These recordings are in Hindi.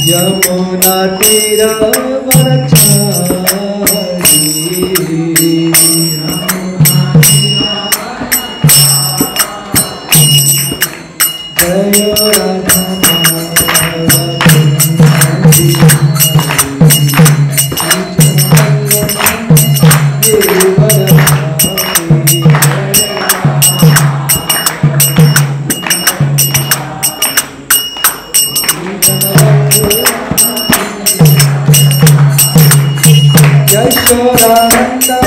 यमुना तीरवरचारी जय राधा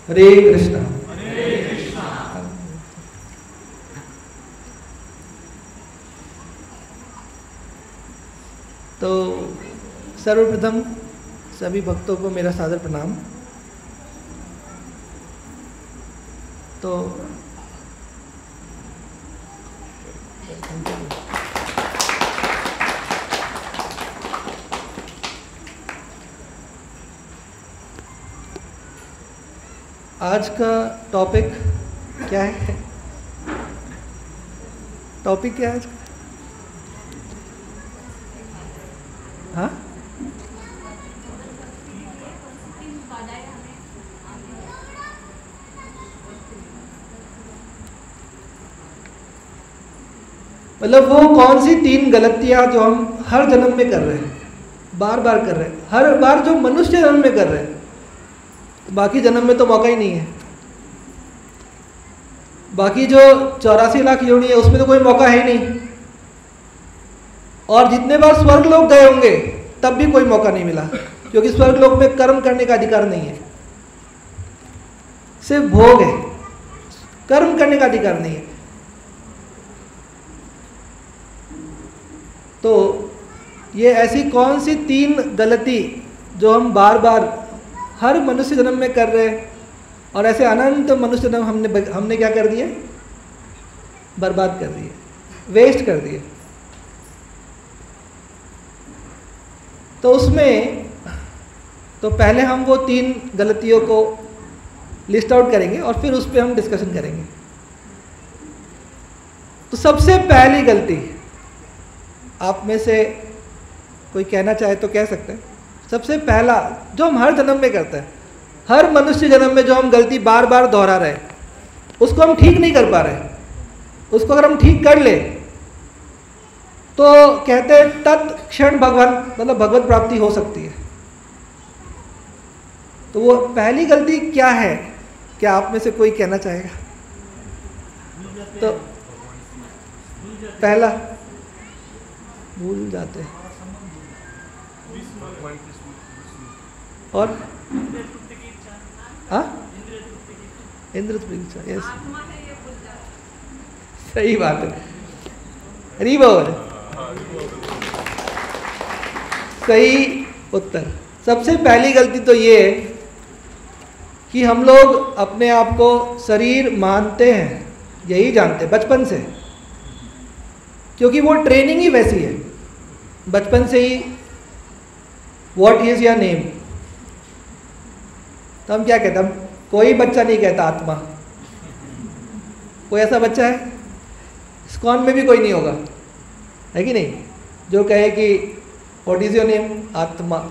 हरे कृष्णा। तो सर्वप्रथम सभी भक्तों को मेरा सादर प्रणाम। तो आज का टॉपिक क्या है? टॉपिक क्या है आज का? हाँ, मतलब वो कौन सी 3 गलतियां जो हम हर जन्म में कर रहे हैं, बार बार कर रहे हैं, हर बार जो मनुष्य जन्म में कर रहे हैं, बाकी जन्म में तो मौका ही नहीं है। बाकी जो 84 लाख योनि है उसमें तो कोई मौका है ही नहीं। और जितने बार स्वर्ग लोक गए होंगे तब भी कोई मौका नहीं मिला, क्योंकि स्वर्ग लोक में कर्म करने का अधिकार नहीं है, सिर्फ भोग है, कर्म करने का अधिकार नहीं है। तो ये ऐसी कौन सी 3 गलती जो हम बार बार हर मनुष्य जन्म में कर रहे हैं, और ऐसे अनंत मनुष्य जन्म हमने क्या कर दिए? बर्बाद कर दिए, वेस्ट कर दिए। तो उसमें तो पहले हम वो 3 गलतियों को लिस्ट आउट करेंगे और फिर उस पर हम डिस्कशन करेंगे। तो सबसे पहली गलती, आप में से कोई कहना चाहे तो कह सकते हैं, सबसे पहला जो हम हर जन्म में करते हैं, हर मनुष्य जन्म में जो हम गलती बार बार दोहरा रहे हैं, उसको हम ठीक नहीं कर पा रहे। उसको अगर हम ठीक कर ले तो कहते हैं तत्क्षण भगवान, मतलब भगवत प्राप्ति हो सकती है। तो वो पहली गलती क्या है? क्या आप में से कोई कहना चाहेगा? तो पहला, भूल जाते हैं। और हाँ, इंद्र तृप्ति की इच्छा, यस, सही बात है, हरी बोल, सही उत्तर। सबसे पहली गलती तो ये है कि हम लोग अपने आप को शरीर मानते हैं, यही जानते हैं बचपन से, क्योंकि वो ट्रेनिंग ही वैसी है बचपन से ही। What is your name? तो हम क्या कहते हैं? हम, कोई बच्चा नहीं कहता आत्मा। कोई ऐसा बच्चा है? इस्कॉन में भी कोई नहीं होगा, है कि नहीं, जो कहे कि व्हाट इज योर नेम? आत्मा।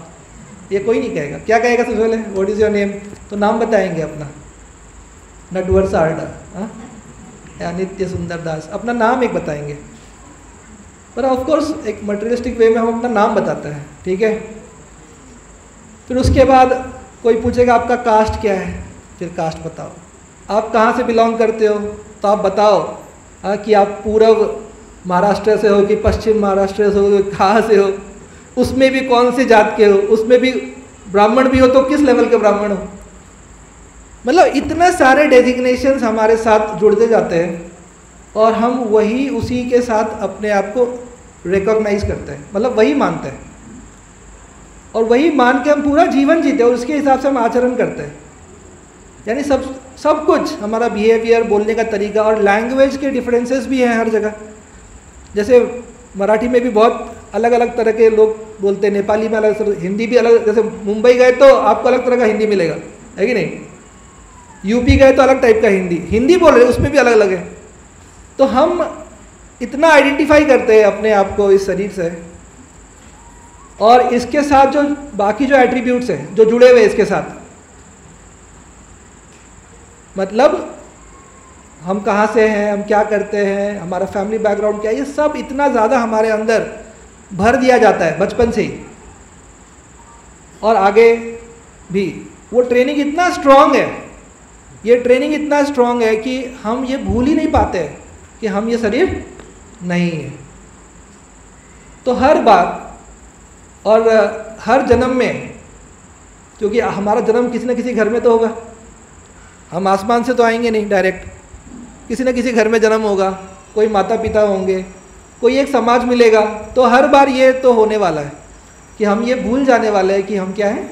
ये कोई नहीं कहेगा। क्या कहेगा सबसे पहले? What is your name? तो नाम बताएंगे अपना, नटवर सारडा, हाँ, या नित्य सुंदर दास, अपना नाम एक बताएंगे। पर ऑफकोर्स एक मटेरियलिस्टिक वे में हम अपना नाम बताते हैं, ठीक है। फिर उसके बाद कोई पूछेगा आपका कास्ट क्या है, फिर कास्ट बताओ। आप कहाँ से बिलोंग करते हो, तो आप बताओ कि आप पूर्व महाराष्ट्र से हो कि पश्चिम महाराष्ट्र से हो, कहाँ से हो, उसमें भी कौन सी जात के हो, उसमें भी ब्राह्मण भी हो तो किस लेवल के ब्राह्मण हो। मतलब इतने सारे डेजिग्नेशंस हमारे साथ जुड़ते जाते हैं और हम वही उसी के साथ अपने आप को रिकॉग्नाइज करते हैं, मतलब वही मानते हैं और वही मान के हम पूरा जीवन जीते हैं और उसके हिसाब से हम आचरण करते हैं। यानी सब कुछ हमारा बिहेवियर, बोलने का तरीका और लैंग्वेज के डिफरेंसेस भी हैं हर जगह। जैसे मराठी में भी बहुत अलग अलग तरह के लोग बोलते हैं, नेपाली में अलग, हिंदी भी अलग। जैसे मुंबई गए तो आपको अलग तरह का हिंदी मिलेगा, है कि नहीं। यूपी गए तो अलग टाइप का हिंदी बोल रहे, उसमें भी अलग अलग है। तो हम इतना आइडेंटिफाई करते हैं अपने आप को इस शरीर से, और इसके साथ जो बाकी जो एट्रीब्यूट्स हैं जो जुड़े हुए इसके साथ, मतलब हम कहाँ से हैं, हम क्या करते हैं, हमारा फैमिली बैकग्राउंड क्या है, ये सब इतना ज़्यादा हमारे अंदर भर दिया जाता है बचपन से ही। और आगे भी वो ट्रेनिंग इतना स्ट्रांग है, ये ट्रेनिंग इतना स्ट्रांग है कि हम ये भूल ही नहीं पाते हैं कि हम ये शरीर नहीं है। तो हर बार और हर जन्म में, क्योंकि हमारा जन्म किसी न किसी घर में तो होगा, हम आसमान से तो आएंगे नहीं डायरेक्ट, किसी न किसी घर में जन्म होगा, कोई माता पिता होंगे, कोई एक समाज मिलेगा, तो हर बार ये तो होने वाला है। कि हम ये भूल जाने वाले हैं कि हम क्या हैं,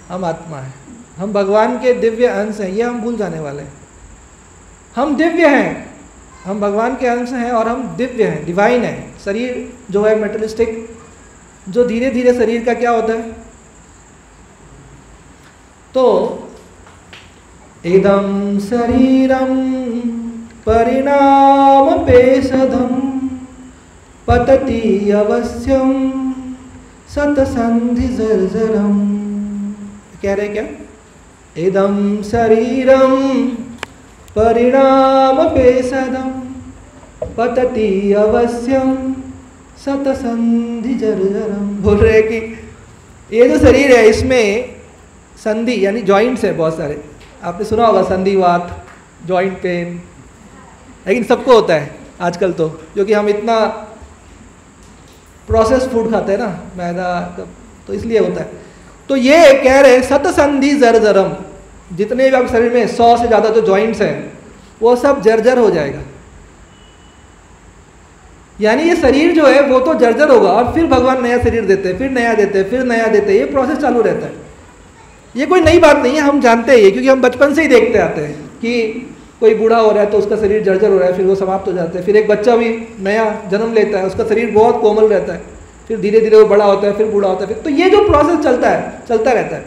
हम आत्मा हैं, हम भगवान के दिव्य अंश हैं, ये हम भूल जाने वाले हैं। हम दिव्य हैं, हम भगवान के अंश हैं और हम दिव्य हैं, डिवाइन हैं। शरीर जो है मेटलिस्टिक, जो धीरे धीरे शरीर का क्या होता है, तो इदं शरीरं परिणाम पेशधम पतति अवश्यम सतसंधि जर्जरम। कह रहे क्या, इदं शरीरं परिणाम पेशदम पतति अवश्यम सतसंधि जर्जरम। बोल रहे कि ये जो शरीर है इसमें संधि यानी जॉइंट्स है बहुत सारे, आपने सुना होगा संधिवात, जॉइंट पेन, लेकिन सबको होता है आजकल तो, क्योंकि हम इतना प्रोसेस फूड खाते हैं ना, मैदा, तो इसलिए होता है। तो ये कह रहे सतसंधि जर्जरम, जितने भी आप शरीर में 100 से ज़्यादा जो जॉइंट्स हैं वो सब जर्जर हो जाएगा। यानी ये शरीर जो है वो तो जर्जर होगा और फिर भगवान नया शरीर देते हैं, फिर नया देते हैं, फिर नया देते हैं, ये प्रोसेस चालू रहता है। ये कोई नई बात नहीं है, हम जानते हैं ये, क्योंकि हम बचपन से ही देखते आते हैं कि कोई बूढ़ा हो रहा है तो उसका शरीर जर्जर हो रहा है, फिर वो समाप्त हो जाता है। फिर एक बच्चा भी नया जन्म लेता है, उसका शरीर बहुत कोमल रहता है, फिर धीरे धीरे वो बड़ा होता है, फिर बूढ़ा होता है, फिर तो ये जो प्रोसेस चलता रहता है।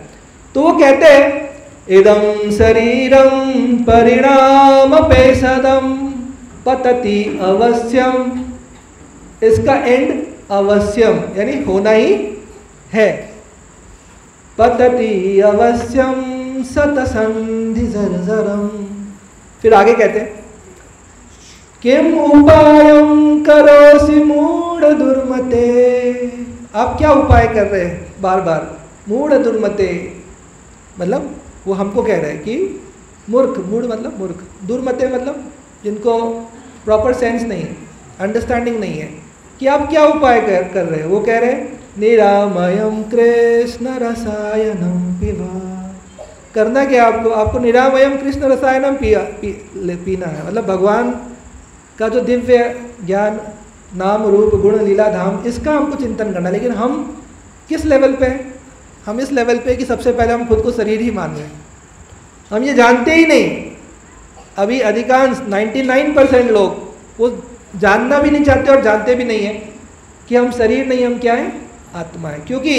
तो वो कहते हैं इदं शरीरं परिणाम पेशदम पतति अवश्यम, इसका एंड अवश्यम यानी होना ही है। पतति अवश्यम सतसंधि जर्जरम। फिर आगे कहते हैं किम उपायं करोसि मूढ़ दुर्मते। आप क्या उपाय कर रहे हैं बार बार, मूढ़ दुर्मते मतलब वो हमको कह रहे हैं कि मूर्ख, मूढ़ मतलब मूर्ख, दुर्मते मतलब जिनको प्रॉपर सेंस नहीं है, अंडरस्टैंडिंग नहीं है, कि आप क्या उपाय कर रहे हैं। वो कह रहे हैं निरामयम कृष्ण रसायनम पिबा। करना क्या आपको निरामयम कृष्ण रसायनम पीना है, मतलब भगवान का जो दिव्य ज्ञान, नाम रूप गुण लीला धाम, इसका हमको चिंतन करना है। लेकिन हम किस लेवल पे हैं, हम इस लेवल पे कि सबसे पहले हम खुद को शरीर ही मान रहे हैं, हम ये जानते ही नहीं। अभी अधिकांश 99% लोग वो जानना भी नहीं चाहते और जानते भी नहीं है कि हम शरीर नहीं, हम क्या है, आत्मा है। क्योंकि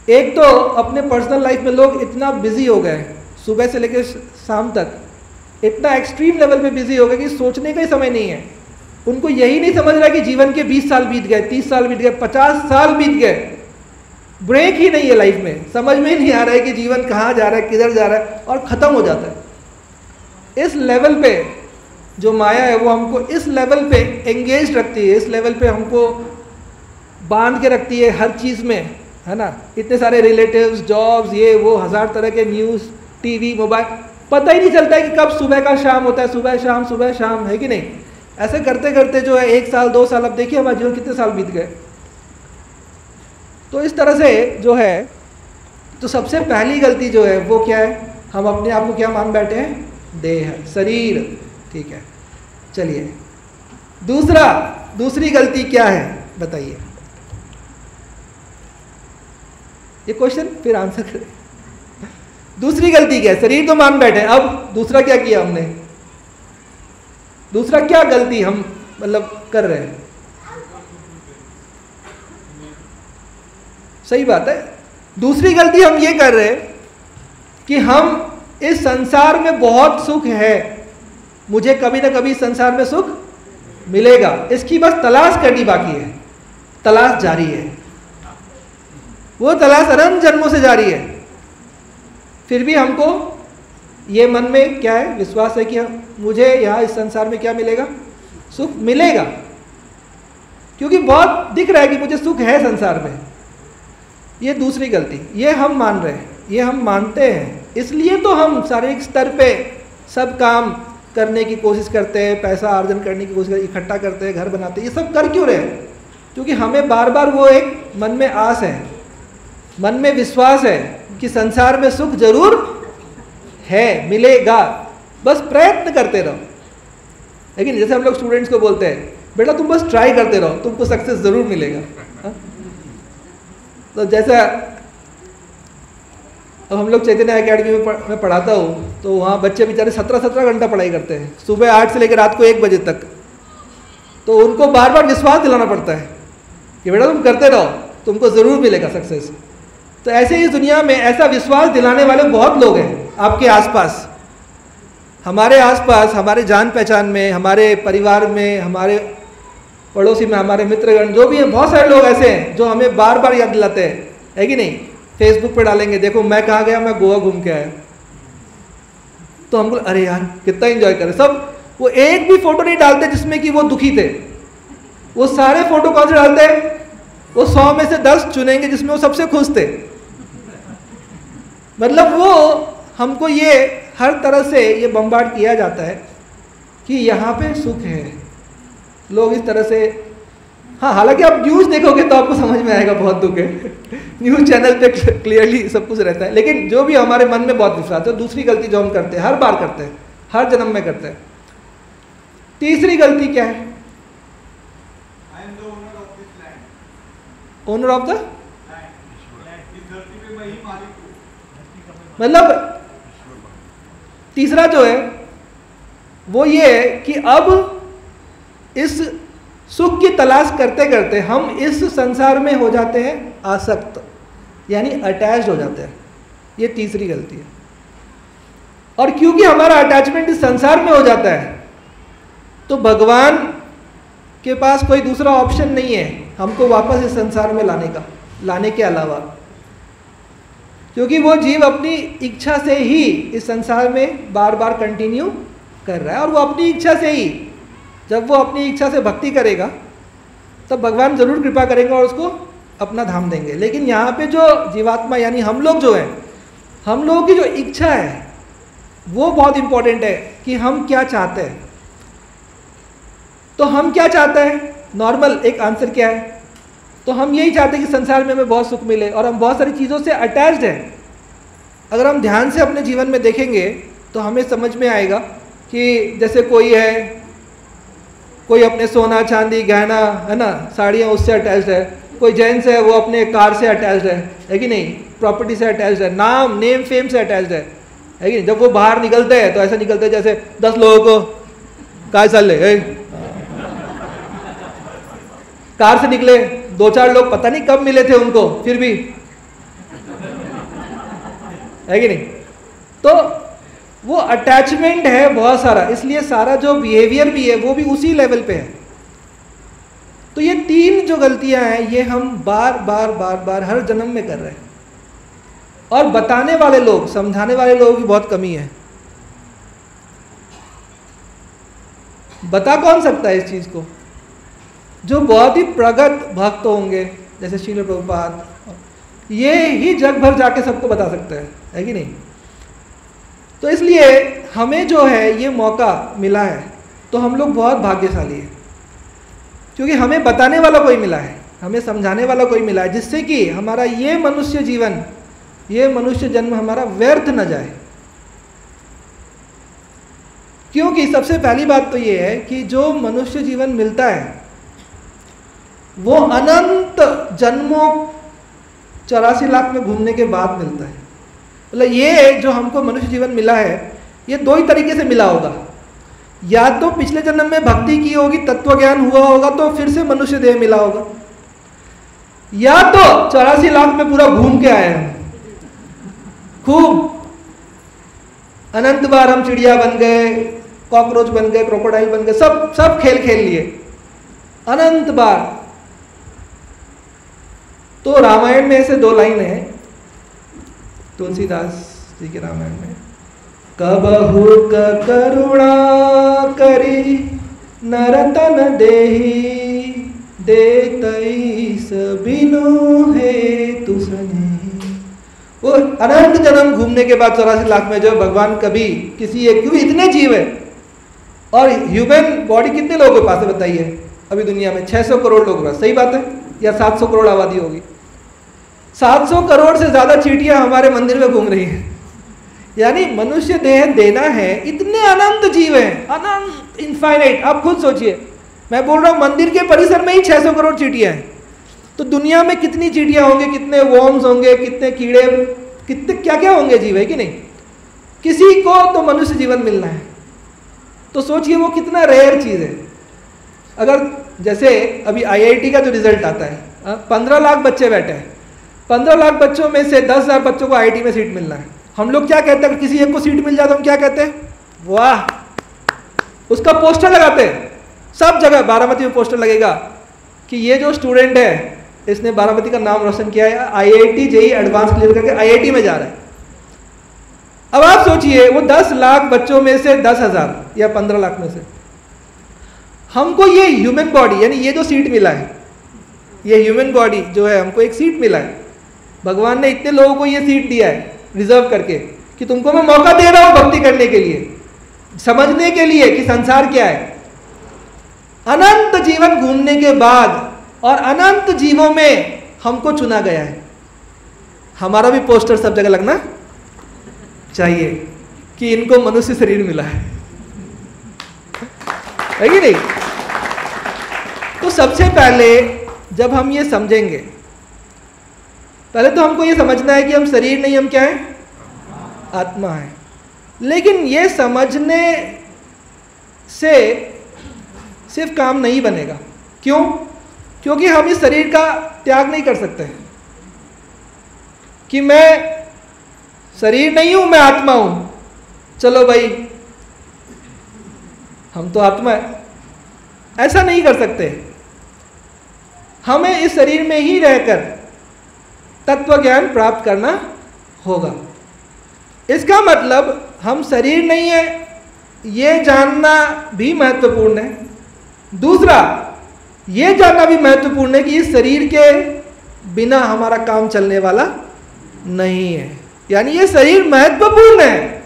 एक तो अपने पर्सनल लाइफ में लोग इतना बिजी हो गए, सुबह से लेकर शाम तक इतना एक्सट्रीम लेवल पे बिजी हो गए कि सोचने का ही समय नहीं है। उनको यही नहीं समझ रहा कि जीवन के 20 साल बीत गए, 30 साल बीत गए, 50 साल बीत गए, ब्रेक ही नहीं है लाइफ में। समझ में ही नहीं आ रहा है कि जीवन कहाँ जा रहा है, किधर जा रहा है, और ख़त्म हो जाता है। इस लेवल पे जो माया है वो हमको इस लेवल पे एंगेज रखती है, इस लेवल पे हमको बांध के रखती है हर चीज़ में, है ना। इतने सारे रिलेटिव्स, जॉब्स, ये वो, 1000 तरह के न्यूज़, टीवी, मोबाइल, पता ही नहीं चलता है कि कब सुबह का शाम होता है, सुबह शाम, है कि नहीं। ऐसे करते करते जो है 1 साल 2 साल, अब देखिए हमारे जीवन कितने साल बीत गए। तो इस तरह से जो है, तो सबसे पहली गलती जो है वो क्या है, हम अपने आप को क्या मान बैठे हैं, देह, शरीर, ठीक है। चलिए दूसरी गलती क्या है बताइए, ये क्वेश्चन फिर आंसर करें। दूसरी गलती क्या है, शरीर तो मान बैठे, अब दूसरा क्या किया हमने, दूसरा क्या गलती हम मतलब कर रहे हैं। सही बात है, दूसरी गलती हम ये कर रहे हैं कि हम इस संसार में बहुत सुख है, मुझे कभी ना कभी संसार में सुख मिलेगा, इसकी बस तलाश करनी बाकी है। तलाश जारी है, वो तलाश अनंत जन्मों से जारी है। फिर भी हमको ये मन में क्या है, विश्वास है कि मुझे यहाँ इस संसार में क्या मिलेगा, सुख मिलेगा, क्योंकि बहुत दिख रहा है कि मुझे सुख है संसार में। ये दूसरी गलती, ये हम मान रहे हैं, ये हम मानते हैं, इसलिए तो हम शारीरिक स्तर पे सब काम करने की कोशिश करते हैं, पैसा अर्जन करने की कोशिश, इकट्ठा करते हैं, घर बनाते हैं, ये सब कर क्यों रहे हैं, क्योंकि हमें बार बार वो एक मन में आस है, मन में विश्वास है कि संसार में सुख जरूर है, मिलेगा, बस प्रयत्न करते रहो। लेकिन जैसे हम लोग स्टूडेंट्स को बोलते हैं, बेटा तुम बस ट्राई करते रहो, तुमको सक्सेस जरूर मिलेगा। तो जैसा अब हम लोग चैतन्य अकेडमी में पढ़ाता हूँ, तो वहाँ बच्चे बेचारे 17-17 घंटा पढ़ाई करते हैं, सुबह 8 से लेकर रात को 1 बजे तक। तो उनको बार बार विश्वास दिलाना पड़ता है कि बेटा तुम करते रहो, तुमको ज़रूर मिलेगा सक्सेस। तो ऐसे ही दुनिया में ऐसा विश्वास दिलाने वाले बहुत लोग हैं आपके आसपास, हमारे आसपास, हमारे जान पहचान में, हमारे परिवार में, हमारे पड़ोसी में, हमारे मित्रगण जो भी हैं, बहुत सारे लोग ऐसे हैं जो हमें बार बार याद दिलाते हैं, है कि नहीं। फेसबुक पे डालेंगे, देखो मैं कहाँ गया, मैं गोवा घूम के आया। तो हम बोल अरे यार कितना एंजॉय करें सब। वो एक भी फोटो नहीं डालते जिसमें कि वो दुखी थे, वो सारे फोटो कौन से डालते हैं, वो 100 में से 10 चुनेंगे जिसमें वो सबसे खुश थे। मतलब वो हमको ये हर तरह से ये बम्बार्ड किया जाता है कि यहाँ पे सुख है, लोग इस तरह से। हाँ, हालांकि आप न्यूज़ देखोगे तो आपको समझ में आएगा बहुत दुख है, न्यूज़ चैनल पे क्लियरली सब कुछ रहता है। लेकिन जो भी हमारे मन में बहुत विश्वास है, दूसरी गलती जो हम करते हैं, हर बार करते हैं, हर जन्म में करते हैं। तीसरी गलती क्या है? I am the owner of this land. Owner of the Land. इस धरती पे मैं ही मालिक हूँ। मतलब तीसरा जो है वो ये है कि अब इस सुख की तलाश करते करते हम इस संसार में हो जाते हैं आसक्त, यानी अटैच्ड हो जाते हैं। ये तीसरी गलती है। और क्योंकि हमारा अटैचमेंट इस संसार में हो जाता है, तो भगवान के पास कोई दूसरा ऑप्शन नहीं है हमको वापस इस संसार में लाने के अलावा, क्योंकि वो जीव अपनी इच्छा से ही इस संसार में बार बार कंटिन्यू कर रहा है। और वो अपनी इच्छा से ही, जब वो अपनी इच्छा से भक्ति करेगा तब भगवान जरूर कृपा करेंगे और उसको अपना धाम देंगे। लेकिन यहाँ पे जो जीवात्मा यानी हम लोग जो है, हम लोगों की जो इच्छा है वो बहुत इंपॉर्टेंट है कि हम क्या चाहते हैं। तो हम क्या चाहते हैं? नॉर्मल एक आंसर क्या है? तो हम यही चाहते हैं कि संसार में हमें बहुत सुख मिले, और हम बहुत सारी चीज़ों से अटैच्ड हैं। अगर हम ध्यान से अपने जीवन में देखेंगे तो हमें समझ में आएगा कि जैसे कोई है, कोई अपने सोना चांदी गहना है ना, साड़ियाँ, उससे अटैच्ड है। कोई जेंट्स है वो अपने कार से अटैच्ड है कि नहीं, प्रॉपर्टी से अटैच्ड है, नेम फेम से अटैच्ड है कि नहीं। जब वो बाहर निकलते हैं तो ऐसा निकलते हैं जैसे 10 लोगों को काय साल ले, कार से निकले, 2-4 लोग पता नहीं कब मिले थे उनको, फिर भी है कि नहीं। तो वो अटैचमेंट है बहुत सारा, इसलिए सारा जो बिहेवियर भी है वो भी उसी लेवल पे है। तो ये 3 जो गलतियां हैं ये हम बार बार हर जन्म में कर रहे हैं। और बताने वाले लोग, समझाने वाले लोगों की बहुत कमी है। बता कौन सकता है इस चीज़ को? जो बहुत ही प्रगत भक्त होंगे जैसे श्रील प्रभुपाद, ये ही जग भर जाके सबको बता सकते हैं, है कि नहीं। तो इसलिए हमें जो है ये मौका मिला है, तो हम लोग बहुत भाग्यशाली हैं, क्योंकि हमें बताने वाला कोई मिला है, हमें समझाने वाला कोई मिला है, जिससे कि हमारा ये मनुष्य जीवन, ये मनुष्य जन्म हमारा व्यर्थ न जाए। क्योंकि सबसे पहली बात तो ये है कि जो मनुष्य जीवन मिलता है वो अनंत जन्मों 84 लाख में घूमने के बाद मिलता है। मतलब ये जो हमको मनुष्य जीवन मिला है ये 2 ही तरीके से मिला होगा। या तो पिछले जन्म में भक्ति की होगी, तत्व ज्ञान हुआ होगा, तो फिर से मनुष्य देह मिला होगा, या तो 84 लाख में पूरा घूम के आए हैं, खूब अनंत बार हम चिड़िया बन गए, कॉकरोच बन गए, क्रोकोडाइल बन गए, सब खेल खेल लिए अनंत बार। तो रामायण में ऐसे 2 लाइन है तुलसीदास जी के रामायण में, कबहु करुणा करी नरतन देही, देतई सबिनु है तुसने। वो अनंत जन्म घूमने के बाद 84 लाख में जो भगवान कभी किसी एक, क्योंकि इतने जीव है, और ह्यूमन बॉडी कितने लोगों के पास है बताइए अभी दुनिया में? 600 करोड़ लोग हैं, सही बात है, या 700 करोड़ आबादी होगी। 700 करोड़ से ज़्यादा चींटियां हमारे मंदिर में घूम रही हैं। यानी मनुष्य देह देना है, इतने अनंत जीव हैं, अनंत, इनफाइनाइट। आप खुद सोचिए, मैं बोल रहा हूँ मंदिर के परिसर में ही 600 करोड़ चींटियां हैं, तो दुनिया में कितनी चींटियां होंगे, कितने वॉर्म्स होंगे, कितने कीड़े, कितने क्या क्या होंगे जीव, है कि नहीं? किसी को तो मनुष्य जीवन मिलना है, तो सोचिए वो कितना रेयर चीज़ है। अगर जैसे अभी IIT का जो रिजल्ट आता है, 15 लाख बच्चे बैठे हैं, 15 लाख बच्चों में से 10,000 बच्चों को IIT में सीट मिलना है। हम लोग क्या कहते हैं, अगर किसी एक को सीट मिल जाए तो हम क्या कहते हैं? वाह, उसका पोस्टर लगाते हैं सब जगह। बारामती में पोस्टर लगेगा कि ये जो स्टूडेंट है इसने बारामती का नाम रोशन किया है, IIT JEE एडवांस क्लियर करके IIT में जा रहा है। अब आप सोचिए वो 10 लाख बच्चों में से 10,000 या 15 लाख में से हमको ये ह्यूमन बॉडी, यानी ये जो सीट मिला है, ये ह्यूमन बॉडी जो है, हमको एक सीट मिला है। भगवान ने इतने लोगों को ये सीट दिया है रिजर्व करके कि तुमको मैं मौका दे रहा हूं भक्ति करने के लिए, समझने के लिए कि संसार क्या है। अनंत जीवन घूमने के बाद और अनंत जीवों में हमको चुना गया है। हमारा भी पोस्टर सब जगह लगना चाहिए कि इनको मनुष्य शरीर मिला है कि नहीं? तो सबसे पहले जब हम ये समझेंगे, पहले तो हमको ये समझना है कि हम शरीर नहीं, हम क्या है? आत्मा है। लेकिन ये समझने से सिर्फ काम नहीं बनेगा। क्यों? क्योंकि हम इस शरीर का त्याग नहीं कर सकते कि मैं शरीर नहीं हूं, मैं आत्मा हूं। चलो भाई हम तो आत्मा है, ऐसा नहीं कर सकते। हमें इस शरीर में ही रहकर तत्व ज्ञान प्राप्त करना होगा। इसका मतलब हम शरीर नहीं है ये जानना भी महत्वपूर्ण है। दूसरा ये जानना भी महत्वपूर्ण है कि इस शरीर के बिना हमारा काम चलने वाला नहीं है, यानी ये शरीर महत्वपूर्ण है।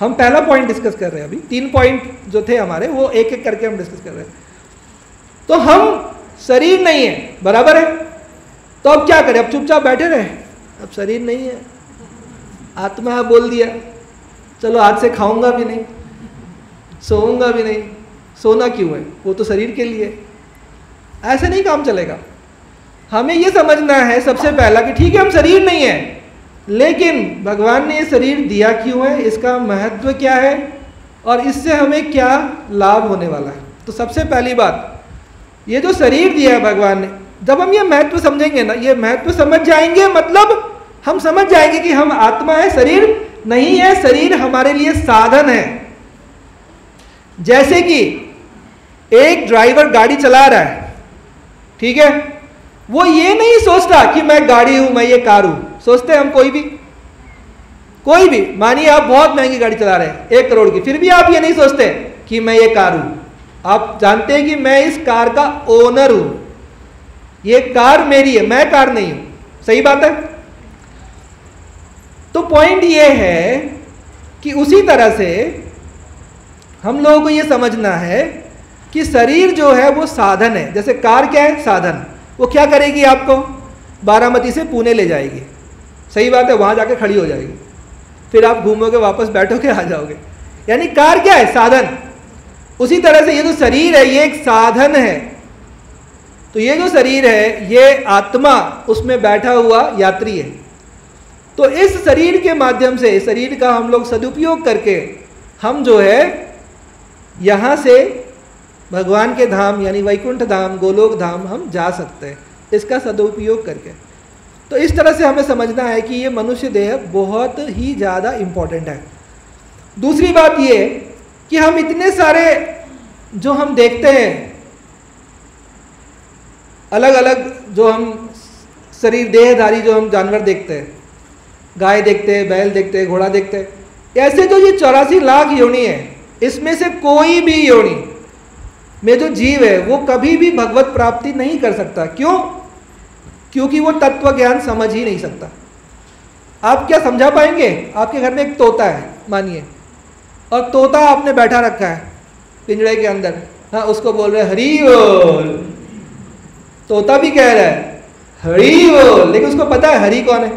हम पहला पॉइंट डिस्कस कर रहे हैं, अभी 3 पॉइंट जो थे हमारे वो एक एक करके हम डिस्कस कर रहे हैं। तो हम शरीर नहीं है, बराबर है, तो अब क्या करें? अब चुपचाप बैठे रहे? अब शरीर नहीं है, आत्मा है बोल दिया, चलो आज से खाऊंगा भी नहीं, सोऊंगा भी नहीं। सोना क्यों है? वो तो शरीर के लिए। ऐसे नहीं काम चलेगा। हमें ये समझना है सबसे पहला कि ठीक है हम शरीर नहीं है, लेकिन भगवान ने ये शरीर दिया क्यों है, इसका महत्व क्या है और इससे हमें क्या लाभ होने वाला है। तो सबसे पहली बात, ये जो शरीर दिया है भगवान ने, जब हम ये महत्व समझेंगे ना, ये महत्व समझ जाएंगे, मतलब हम समझ जाएंगे कि हम आत्मा है, शरीर नहीं है। शरीर हमारे लिए साधन है। जैसे कि एक ड्राइवर गाड़ी चला रहा है, ठीक है, वो ये नहीं सोचता कि मैं गाड़ी हूं, मैं ये कार हूं। सोचते हम कोई भी, मानिए आप बहुत महंगी गाड़ी चला रहे हैं 1 करोड़ की, फिर भी आप ये नहीं सोचते कि मैं ये कार हूं। आप जानते हैं कि मैं इस कार का ओनर हूं, ये कार मेरी है, मैं कार नहीं हूं। सही बात है? तो पॉइंट ये है कि उसी तरह से हम लोगों को ये समझना है कि शरीर जो है वो साधन है। जैसे कार क्या है? साधन। वो क्या करेगी? आपको बारामती से पुणे ले जाएगी, सही बात है, वहां जाके खड़ी हो जाएगी, फिर आप घूमोगे, वापस बैठोगे, आ जाओगे। यानी कार क्या है? साधन। उसी तरह से ये जो शरीर है ये एक साधन है। तो ये जो शरीर है ये आत्मा उसमें बैठा हुआ यात्री है। तो इस शरीर के माध्यम से, शरीर का हम लोग सदुपयोग करके हम जो है यहाँ से भगवान के धाम यानी वैकुंठ धाम, गोलोक धाम हम जा सकते हैं इसका सदुपयोग करके। तो इस तरह से हमें समझना है कि ये मनुष्य देह बहुत ही ज़्यादा इम्पोर्टेंट है। दूसरी बात ये कि हम इतने सारे जो हम देखते हैं अलग अलग जो हम शरीर देहधारी जो हम जानवर देखते हैं, गाय देखते हैं, बैल देखते हैं, घोड़ा देखते हैं, ऐसे जो ये 84 लाख योनि है, इसमें से कोई भी योनि में जो जीव है वो कभी भी भगवत प्राप्ति नहीं कर सकता। क्यों? क्योंकि वो तत्व ज्ञान समझ ही नहीं सकता। आप क्या समझा पाएंगे? आपके घर में एक तोता है मानिए, और तोता आपने बैठा रखा है पिंजड़े के अंदर, हाँ, उसको बोल रहे हरि बोल, तोता भी कह रहा है हरि बोल, लेकिन उसको पता है हरि कौन है।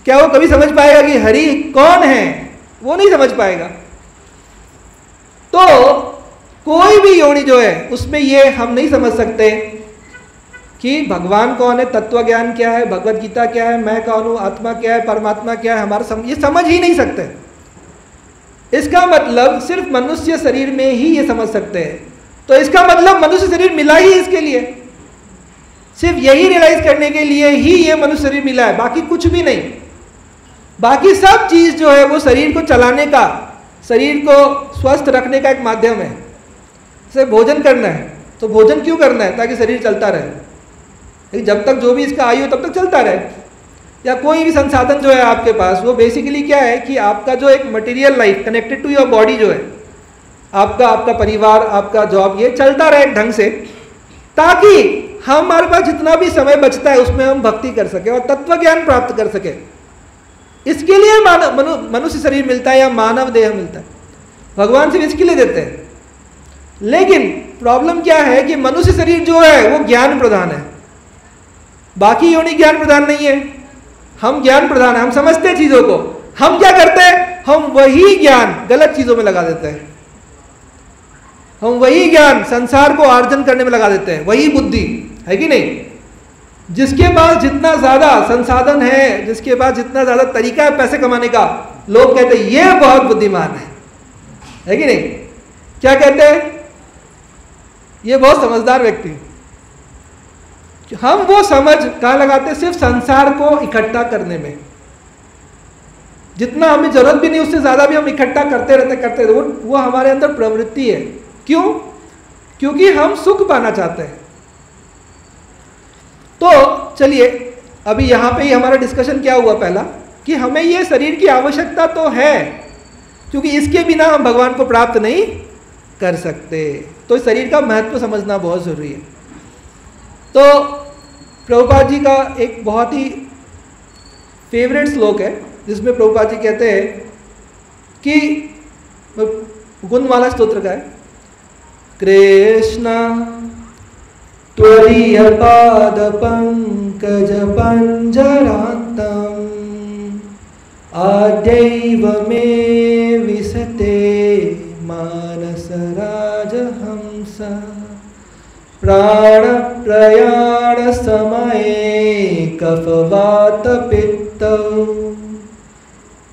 क्या वो कभी समझ पाएगा कि हरि कौन है? वो नहीं समझ पाएगा। तो कोई भी योनि जो है उसमें ये हम नहीं समझ सकते कि भगवान कौन है, तत्व ज्ञान क्या है, भगवत गीता क्या है, मैं कौन हूँ, आत्मा क्या है, परमात्मा क्या है, हमारा ये समझ ही नहीं सकते। इसका मतलब सिर्फ मनुष्य शरीर में ही ये समझ सकते हैं। तो इसका मतलब मनुष्य शरीर मिला ही इसके लिए, सिर्फ यही रियलाइज करने के लिए ही ये मनुष्य शरीर मिला है, बाकी कुछ भी नहीं। बाकी सब चीज जो है वो शरीर को चलाने का, शरीर को स्वस्थ रखने का एक माध्यम है। जैसे भोजन करना है तो भोजन क्यों करना है, ताकि शरीर चलता रहे, लेकिन जब तक जो भी इसका आयु तब तक चलता रहे। या कोई भी संसाधन जो है आपके पास, वो बेसिकली क्या है कि आपका जो एक material life connected to your body जो है, आपका परिवार, आपका जॉब, ये चलता रहे ढंग से, ताकि हमारे पास जितना भी समय बचता है उसमें हम भक्ति कर सके और तत्व ज्ञान प्राप्त कर सके। इसके लिए मनुष्य शरीर मिलता है या मानव देह मिलता है, भगवान सिर्फ इसके लिए देते हैं। लेकिन प्रॉब्लम क्या है कि मनुष्य शरीर जो है वो ज्ञान प्रधान है, बाकी योनि ज्ञान प्रधान नहीं है। हम ज्ञान प्रधान है, हम समझते हैं चीजों को। हम क्या करते हैं, हम वही ज्ञान गलत चीजों में लगा देते हैं, हम वही ज्ञान संसार को अर्जन करने में लगा देते हैं, वही बुद्धि है कि नहीं। जिसके पास जितना ज्यादा संसाधन है, जिसके पास जितना ज्यादा तरीका है पैसे कमाने का, लोग कहते हैं ये बहुत बुद्धिमान है कि नहीं। क्या कहते हैं, ये बहुत समझदार व्यक्ति। हम वो समझ कहाँ लगाते हैं, सिर्फ संसार को इकट्ठा करने में। जितना हमें जरूरत भी नहीं उससे ज्यादा भी हम इकट्ठा करते रहते वो हमारे अंदर प्रवृत्ति है। क्यों, क्योंकि हम सुख पाना चाहते हैं। तो चलिए अभी यहाँ पे ही हमारा डिस्कशन क्या हुआ पहला, कि हमें ये शरीर की आवश्यकता तो है, क्योंकि इसके बिना हम भगवान को प्राप्त नहीं कर सकते। तो शरीर का महत्व समझना बहुत जरूरी है। तो प्रभुपाद जी का एक बहुत ही फेवरेट श्लोक है, जिसमें प्रभुपाद जी कहते हैं कि गुणमाला स्तोत्र का है, कृष्ण त्वदीय पाद पंकज पंजरांतम आद्यैव मे विशते मानस राजहंस प्राण प्रयाण समये कफवात पित्त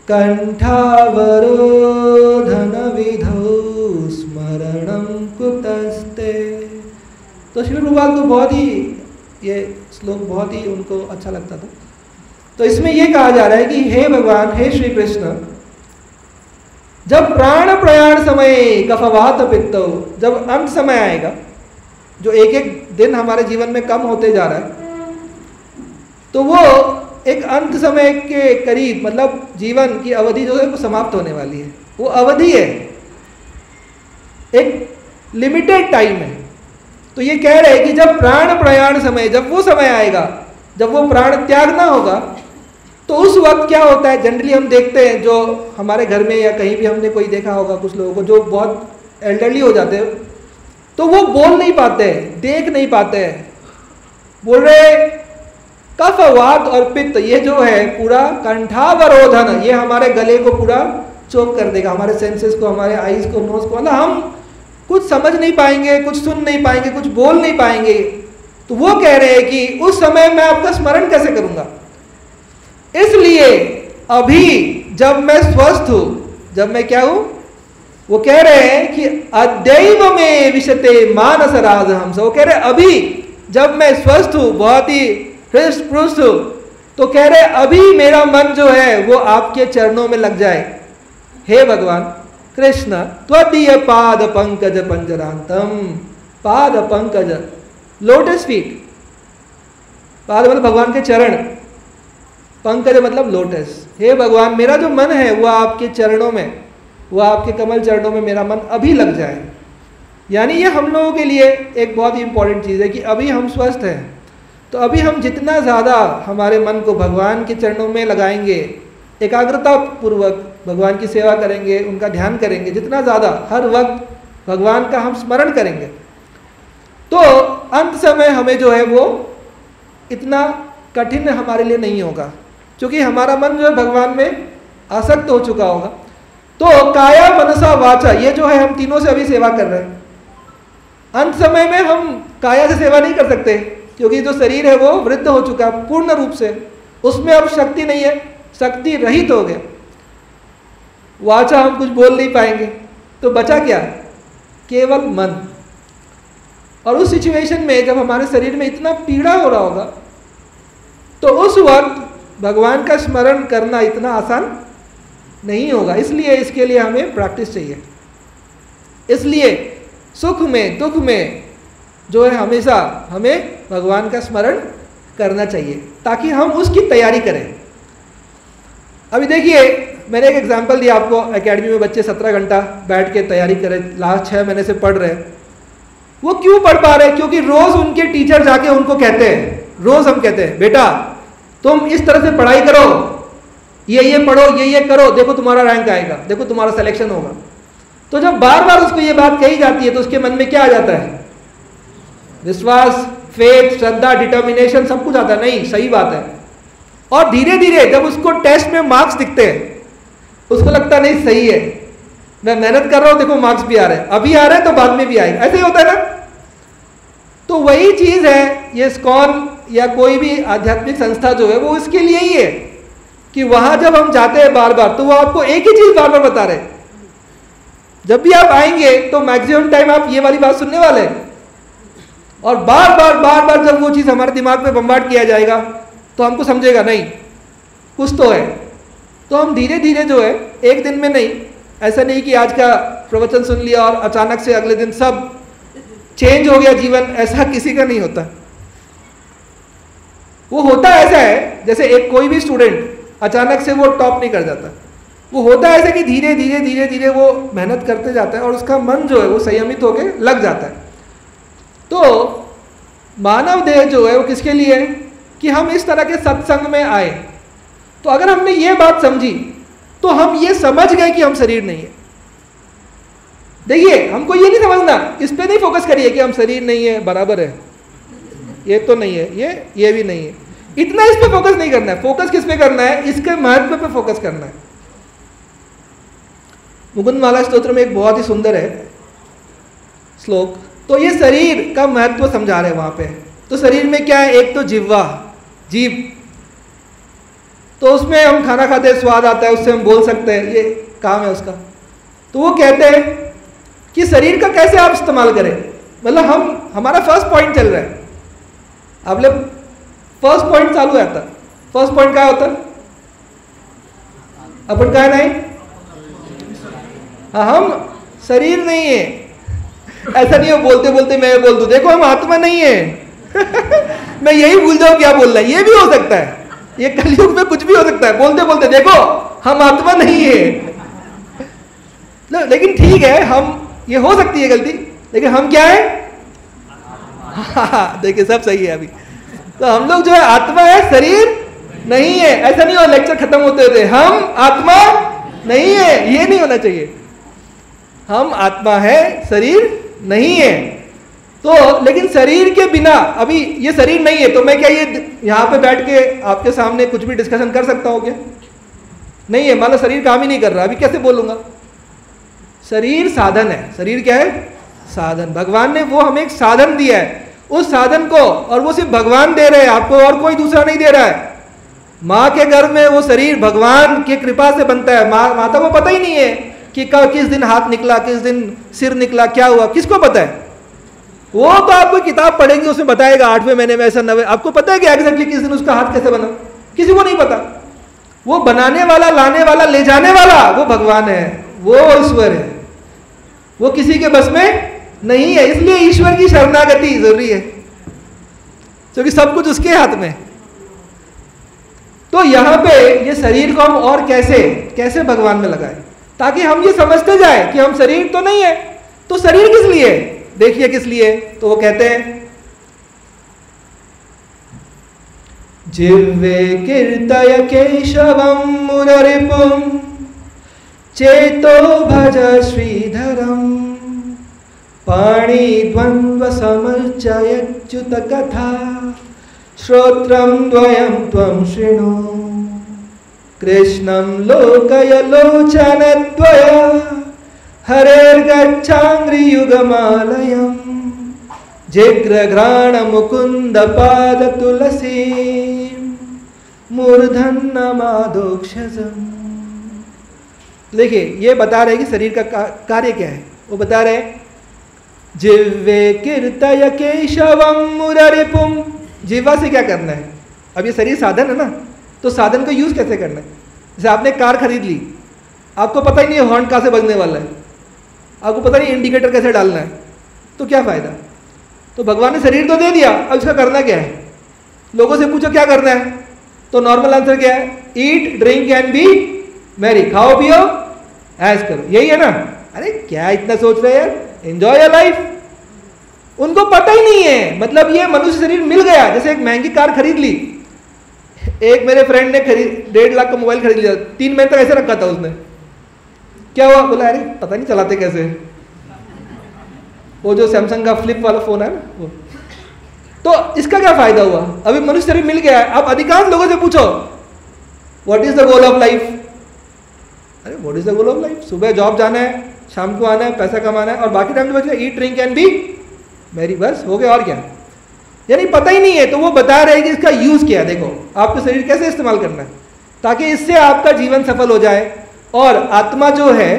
कंठावरोधन विधौ स्मरणं कुतस्ते। तो श्री प्रभुपाद को बहुत ही ये श्लोक बहुत ही उनको अच्छा लगता था। तो इसमें ये कहा जा रहा है कि हे भगवान, हे श्री कृष्ण, जब प्राण प्रयाण समय कफवात पित्त, जब अंत समय आएगा, जो एक एक दिन हमारे जीवन में कम होते जा रहा है, तो वो एक अंत समय के करीब, मतलब जीवन की अवधि जो है वो समाप्त होने वाली है। वो अवधि है, एक लिमिटेड टाइम है। तो ये कह रहे हैं कि जब प्राण प्रयाण समय, जब वो समय आएगा जब वो प्राण त्यागना होगा, तो उस वक्त क्या होता है, जनरली हम देखते हैं, जो हमारे घर में या कहीं भी हमने कोई देखा होगा, कुछ लोगों को जो बहुत एल्डरली हो जाते हैं, तो वो बोल नहीं पाते हैं, देख नहीं पाते हैं, बोल रहे कफ वात और पित्त, ये जो है पूरा कंठावरोधन, ये हमारे गले को पूरा चोक कर देगा, हमारे सेंसेस को, हमारे आईज को, नोज को, मतलब हम कुछ समझ नहीं पाएंगे, कुछ सुन नहीं पाएंगे, कुछ बोल नहीं पाएंगे। तो वो कह रहे हैं कि उस समय मैं आपका स्मरण कैसे करूंगा। इसलिए अभी जब मैं स्वस्थ हूं, जब मैं क्या हूं, वो कह रहे हैं कि अद्यैव में विशते मानस राजहंस, वो कह रहे अभी जब मैं स्वस्थ हूं, बहुत ही हृष्ट पुष्ट हूं, तो कह रहे अभी मेरा मन जो है वो आपके चरणों में लग जाए। हे भगवान कृष्ण, त्वदीय पाद पंकज पंजरांतम, पाद पंकज, लोटस फीट, पाद मतलब भगवान के चरण, पंकज मतलब लोटस। हे भगवान, मेरा जो मन है वो आपके चरणों में, वो आपके कमल चरणों में मेरा मन अभी लग जाए। यानी ये हम लोगों के लिए एक बहुत ही इंपॉर्टेंट चीज़ है कि अभी हम स्वस्थ हैं, तो अभी हम जितना ज़्यादा हमारे मन को भगवान के चरणों में लगाएंगे, एकाग्रता पूर्वक भगवान की सेवा करेंगे, उनका ध्यान करेंगे, जितना ज़्यादा हर वक्त भगवान का हम स्मरण करेंगे, तो अंत समय हमें जो है वो इतना कठिन हमारे लिए नहीं होगा, क्योंकि हमारा मन जो है भगवान में आसक्त हो चुका होगा। तो काया मनसा वाचा, ये जो है हम तीनों से अभी सेवा कर रहे हैं। अंत समय में हम काया से सेवा नहीं कर सकते, क्योंकि जो शरीर है वो वृद्ध हो चुका है पूर्ण रूप से, उसमें अब शक्ति नहीं है, शक्ति रहित हो गया। वाचा हम कुछ बोल नहीं पाएंगे, तो बचा क्या? केवल मन। और उस सिचुएशन में जब हमारे शरीर में इतना पीड़ा हो रहा होगा, तो उस वक्त भगवान का स्मरण करना इतना आसान नहीं होगा। इसलिए इसके लिए हमें प्रैक्टिस चाहिए। इसलिए सुख में दुख में जो है हमेशा हमें भगवान का स्मरण करना चाहिए, ताकि हम उसकी तैयारी करें। अभी देखिए, मैंने एक एग्जांपल दिया आपको, एकेडमी में बच्चे 17 घंटा बैठ के तैयारी करें, लास्ट 6 महीने से पढ़ रहे हैं। वो क्यों पढ़ पा रहे हैं? क्योंकि रोज उनके टीचर जाके उनको कहते हैं, रोज हम कहते हैं बेटा तुम इस तरह से पढ़ाई करो, ये पढ़ो, ये करो, देखो तुम्हारा रैंक आएगा, देखो तुम्हारा सिलेक्शन होगा। तो जब बार बार उसको ये बात कही जाती है तो उसके मन में क्या आ जाता है? विश्वास, फेथ, श्रद्धा, डिटर्मिनेशन, सब कुछ आता है, नहीं सही बात है। और धीरे धीरे जब उसको टेस्ट में मार्क्स दिखते हैं, उसको लगता है नहीं सही है, मैं मेहनत कर रहा हूं, देखो मार्क्स भी आ रहे हैं, अभी आ रहे हैं तो बाद में भी आएगा, ऐसे ही होता है ना। तो वही चीज है, ये इस्कॉन या कोई भी आध्यात्मिक संस्था जो है वो इसके लिए ही है कि वहां जब हम जाते हैं बार बार, तो वो आपको एक ही चीज बार बार बता रहे हैं। जब भी आप आएंगे तो मैक्सिमम टाइम आप ये वाली बात सुनने वाले हैं, और बार बार जब वो चीज हमारे दिमाग में बम्बार्ड किया जाएगा तो हमको समझेगा नहीं कुछ तो है। तो हम धीरे धीरे जो है, एक दिन में नहीं, ऐसा नहीं कि आज का प्रवचन सुन लिया और अचानक से अगले दिन सब चेंज हो गया जीवन, ऐसा किसी का नहीं होता। वो होता ऐसा है जैसे एक कोई भी स्टूडेंट अचानक से वो टॉप नहीं कर जाता, वो होता है ऐसा कि धीरे धीरे वो मेहनत करते जाता है और उसका मन जो है वो संयमित होकर लग जाता है। तो मानव देह जो है वो किसके लिए है? कि हम इस तरह के सत्संग में आए। तो अगर हमने ये बात समझी तो हम ये समझ गए कि हम शरीर नहीं है। देखिए, हमको ये नहीं समझना, इस पे नहीं फोकस करिए कि हम शरीर नहीं है, बराबर है, ये तो नहीं है, ये भी नहीं है, इतना इस पे फोकस नहीं करना है। फोकस किस पे करना है? इसके महत्व पे फोकस करना है। मुकुंदमाला स्तोत्र में एक बहुत ही सुंदर है श्लोक, तो ये शरीर का महत्व समझा रहे हैं वहां पे। तो शरीर में क्या है? एक तो जिह्वा, जीभ, तो उसमें हम खाना खाते हैं, स्वाद आता है, उससे हम बोल सकते हैं, ये काम है उसका। तो वो कहते हैं कि शरीर का कैसे आप इस्तेमाल करें। मतलब हमारा फर्स्ट पॉइंट चल रहा है, आप लोग फर्स्ट पॉइंट चालू है। फर्स्ट पॉइंट क्या होता है? अपन क्या नहीं, हम शरीर नहीं है। ऐसा नहीं हो बोलते बोलते मैं बोल दूं देखो हम आत्मा नहीं है मैं यही भूल जाऊं क्या बोल रहा है। ये भी हो सकता है, ये कलयुग में कुछ भी हो सकता है, बोलते बोलते देखो हम आत्मा नहीं है। लेकिन ठीक है, हम ये हो सकती है गलती, लेकिन हम क्या है? देखिए सब सही है अभी। तो हम लोग जो है आत्मा है, शरीर नहीं है। ऐसा नहीं हो लेक्चर खत्म होते होते हम आत्मा नहीं है, ये नहीं होना चाहिए। हम आत्मा है, शरीर नहीं है। तो लेकिन शरीर के बिना, अभी ये शरीर नहीं है तो मैं क्या ये यहाँ पे बैठ के आपके सामने कुछ भी डिस्कशन कर सकता हूँ क्या? नहीं है, मान लो शरीर काम ही नहीं कर रहा, अभी कैसे बोलूंगा? शरीर साधन है। शरीर क्या है? साधन। भगवान ने वो हमें एक साधन दिया है, उस साधन को, और वो सिर्फ भगवान दे रहे हैं आपको, और कोई दूसरा नहीं दे रहा है। माँ के गर्भ में वो शरीर भगवान की कृपा से बनता है। माता को पता ही नहीं है कि किस दिन हाथ निकला, किस दिन सिर निकला, क्या हुआ, किसको पता है? वो तो आपको किताब पढ़ेंगे उसमें बताएगा 8वें महीने में ऐसा 9वें। आपको पता है कि एग्जैक्टली किस दिन उसका हाथ कैसे बना? किसी को नहीं पता। वो बनाने वाला, लाने वाला, ले जाने वाला वो भगवान है, वो ईश्वर है, वो किसी के बस में नहीं है। इसलिए ईश्वर की शरणागति जरूरी है, क्योंकि सब कुछ उसके हाथ में। तो यहाँ पे ये शरीर को हम और कैसे भगवान में लगाए, ताकि हम ये समझते जाए कि हम शरीर तो नहीं है। तो शरीर किस लिए? देखिए किस लिए। तो वो कहते हैं जिह्वे कीर्तय केशवम मुररिपुम चेतो भज श्रीधरम पाणि द्वंद्व समर्चयच्युत कथा श्रोत्रम द्वयम त्वं शृणु कृष्णं लोकय लोचनद्वय हरेर्गच्छाङ्घ्रियुगमालयम् जिघ्रघ्राण मुकुंद पाद तुलसी मूर्धन्य माधोक्षजम। देखिए ये बता रहे कि शरीर का कार्य क्या है। वो बता रहे जिह्वे कीर्तय केशवम मुररिपुम। जिह्वा से क्या करना है? अब ये शरीर साधन है ना, तो साधन का यूज कैसे करना है? जैसे आपने कार खरीद ली, आपको पता ही नहीं है हॉर्न कहाँ से बजने वाला है, आपको पता नहीं इंडिकेटर कैसे डालना है, तो क्या फायदा? तो भगवान ने शरीर तो दे दिया, अब इसका करना क्या है? लोगों से पूछो क्या करना है, तो नॉर्मल आंसर क्या है? Eat drink and B Mary. खाओ पियो ऐश करो, यही है ना। अरे क्या इतना सोच रहे हैं? Enjoy your life. उनको पता ही नहीं है, मतलब ये मनुष्य शरीर मिल गया। जैसे एक महंगी कार खरीद ली, एक मेरे फ्रेंड ने 1.5 लाख का मोबाइल खरीद लिया, 3 महीने तक ऐसे रखा था उसने। क्या हुआ? बोला अरे पता नहीं चलाते कैसे, वो जो सैमसंग का फ्लिप वाला फोन है ना वो। तो इसका क्या फायदा हुआ? अभी मनुष्य शरीर मिल गया है। अब अधिकांश लोगों से पूछो what is the goal of life? अरे what is the goal of life? सुबह जॉब जाना है, शाम को आना है, पैसा कमाना है, और बाकी टाइम बच गया eat drink and B Mary, बस हो गया और क्या। यानी पता ही नहीं है। तो वो बता रहे हैं कि इसका यूज क्या है। देखो आपका शरीर कैसे इस्तेमाल करना है ताकि इससे आपका जीवन सफल हो जाए और आत्मा जो है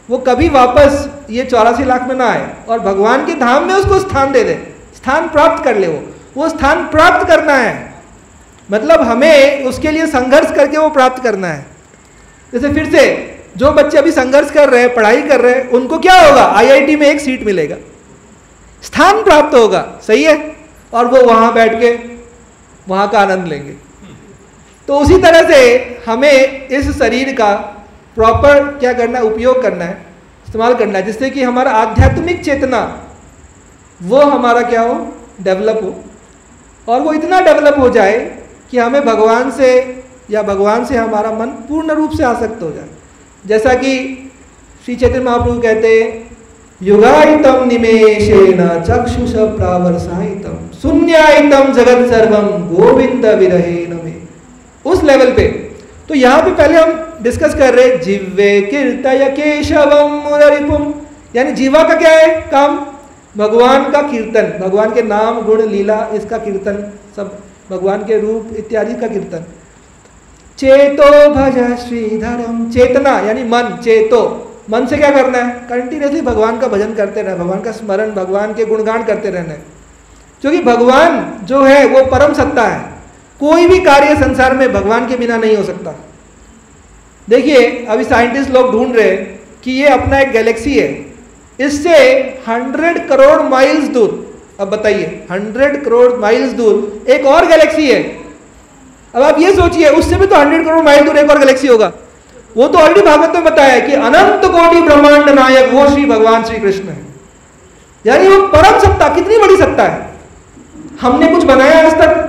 वो कभी वापस ये 84 लाख में ना आए और भगवान के धाम में उसको स्थान दे दे, स्थान प्राप्त कर ले। वो स्थान प्राप्त करना है, मतलब हमें उसके लिए संघर्ष करके वो प्राप्त करना है। जैसे फिर से जो बच्चे अभी संघर्ष कर रहे हैं, पढ़ाई कर रहे हैं, उनको क्या होगा? आईआईटी में एक सीट मिलेगा, स्थान प्राप्त होगा, सही है, और वो वहां बैठ के वहां का आनंद लेंगे। तो उसी तरह से हमें इस शरीर का प्रॉपर क्या करना है? उपयोग करना है, इस्तेमाल करना है, जिससे कि हमारा आध्यात्मिक चेतना वो हमारा क्या हो? डेवलप हो, और वो इतना डेवलप हो जाए कि हमें भगवान से या भगवान से हमारा मन पूर्ण रूप से आसक्त हो जाए। जैसा कि श्री चैतन्य महाप्रभु कहते हैं युगायितम निमेषेण चक्षुष प्रावर्सायितम शून्यायितम जगत सर्वम गोविंद विरहेण में, उस लेवल पे। तो यहाँ पे पहले हम डिस्कस कर रहे जिह्वे कीर्तय केशवम मुररिपुम, यानी जीवा का क्या है काम? भगवान का कीर्तन, भगवान के नाम गुण लीला इसका कीर्तन, सब भगवान के रूप इत्यादि का कीर्तन। चेतो भज श्रीधरम, चेतना यानी मन, चेतो मन से क्या करना है? कंटिन्यूसली भगवान का भजन करते रहना, भगवान का स्मरण, भगवान के गुणगान करते रहना है। क्योंकि भगवान जो है वो परम सत्ता है, कोई भी कार्य संसार में भगवान के बिना नहीं हो सकता। देखिए अभी साइंटिस्ट लोग ढूंढ रहे हैं कि ये अपना एक गैलेक्सी है, इससे 100 करोड़ माइल्स दूर, अब बताइए 100 करोड़ माइल्स दूर एक और गैलेक्सी है। अब आप ये सोचिए उससे भी तो 100 करोड़ माइल दूर एक और गैलेक्सी होगा। वो तो ऑलरेडी भागवत में बताया है कि अनंत कोटि ब्रह्मांड नायक वो श्री भगवान श्री कृष्ण है। यानी वो परम सत्ता, कितनी बड़ी सत्ता है। हमने कुछ बनाया आज तक?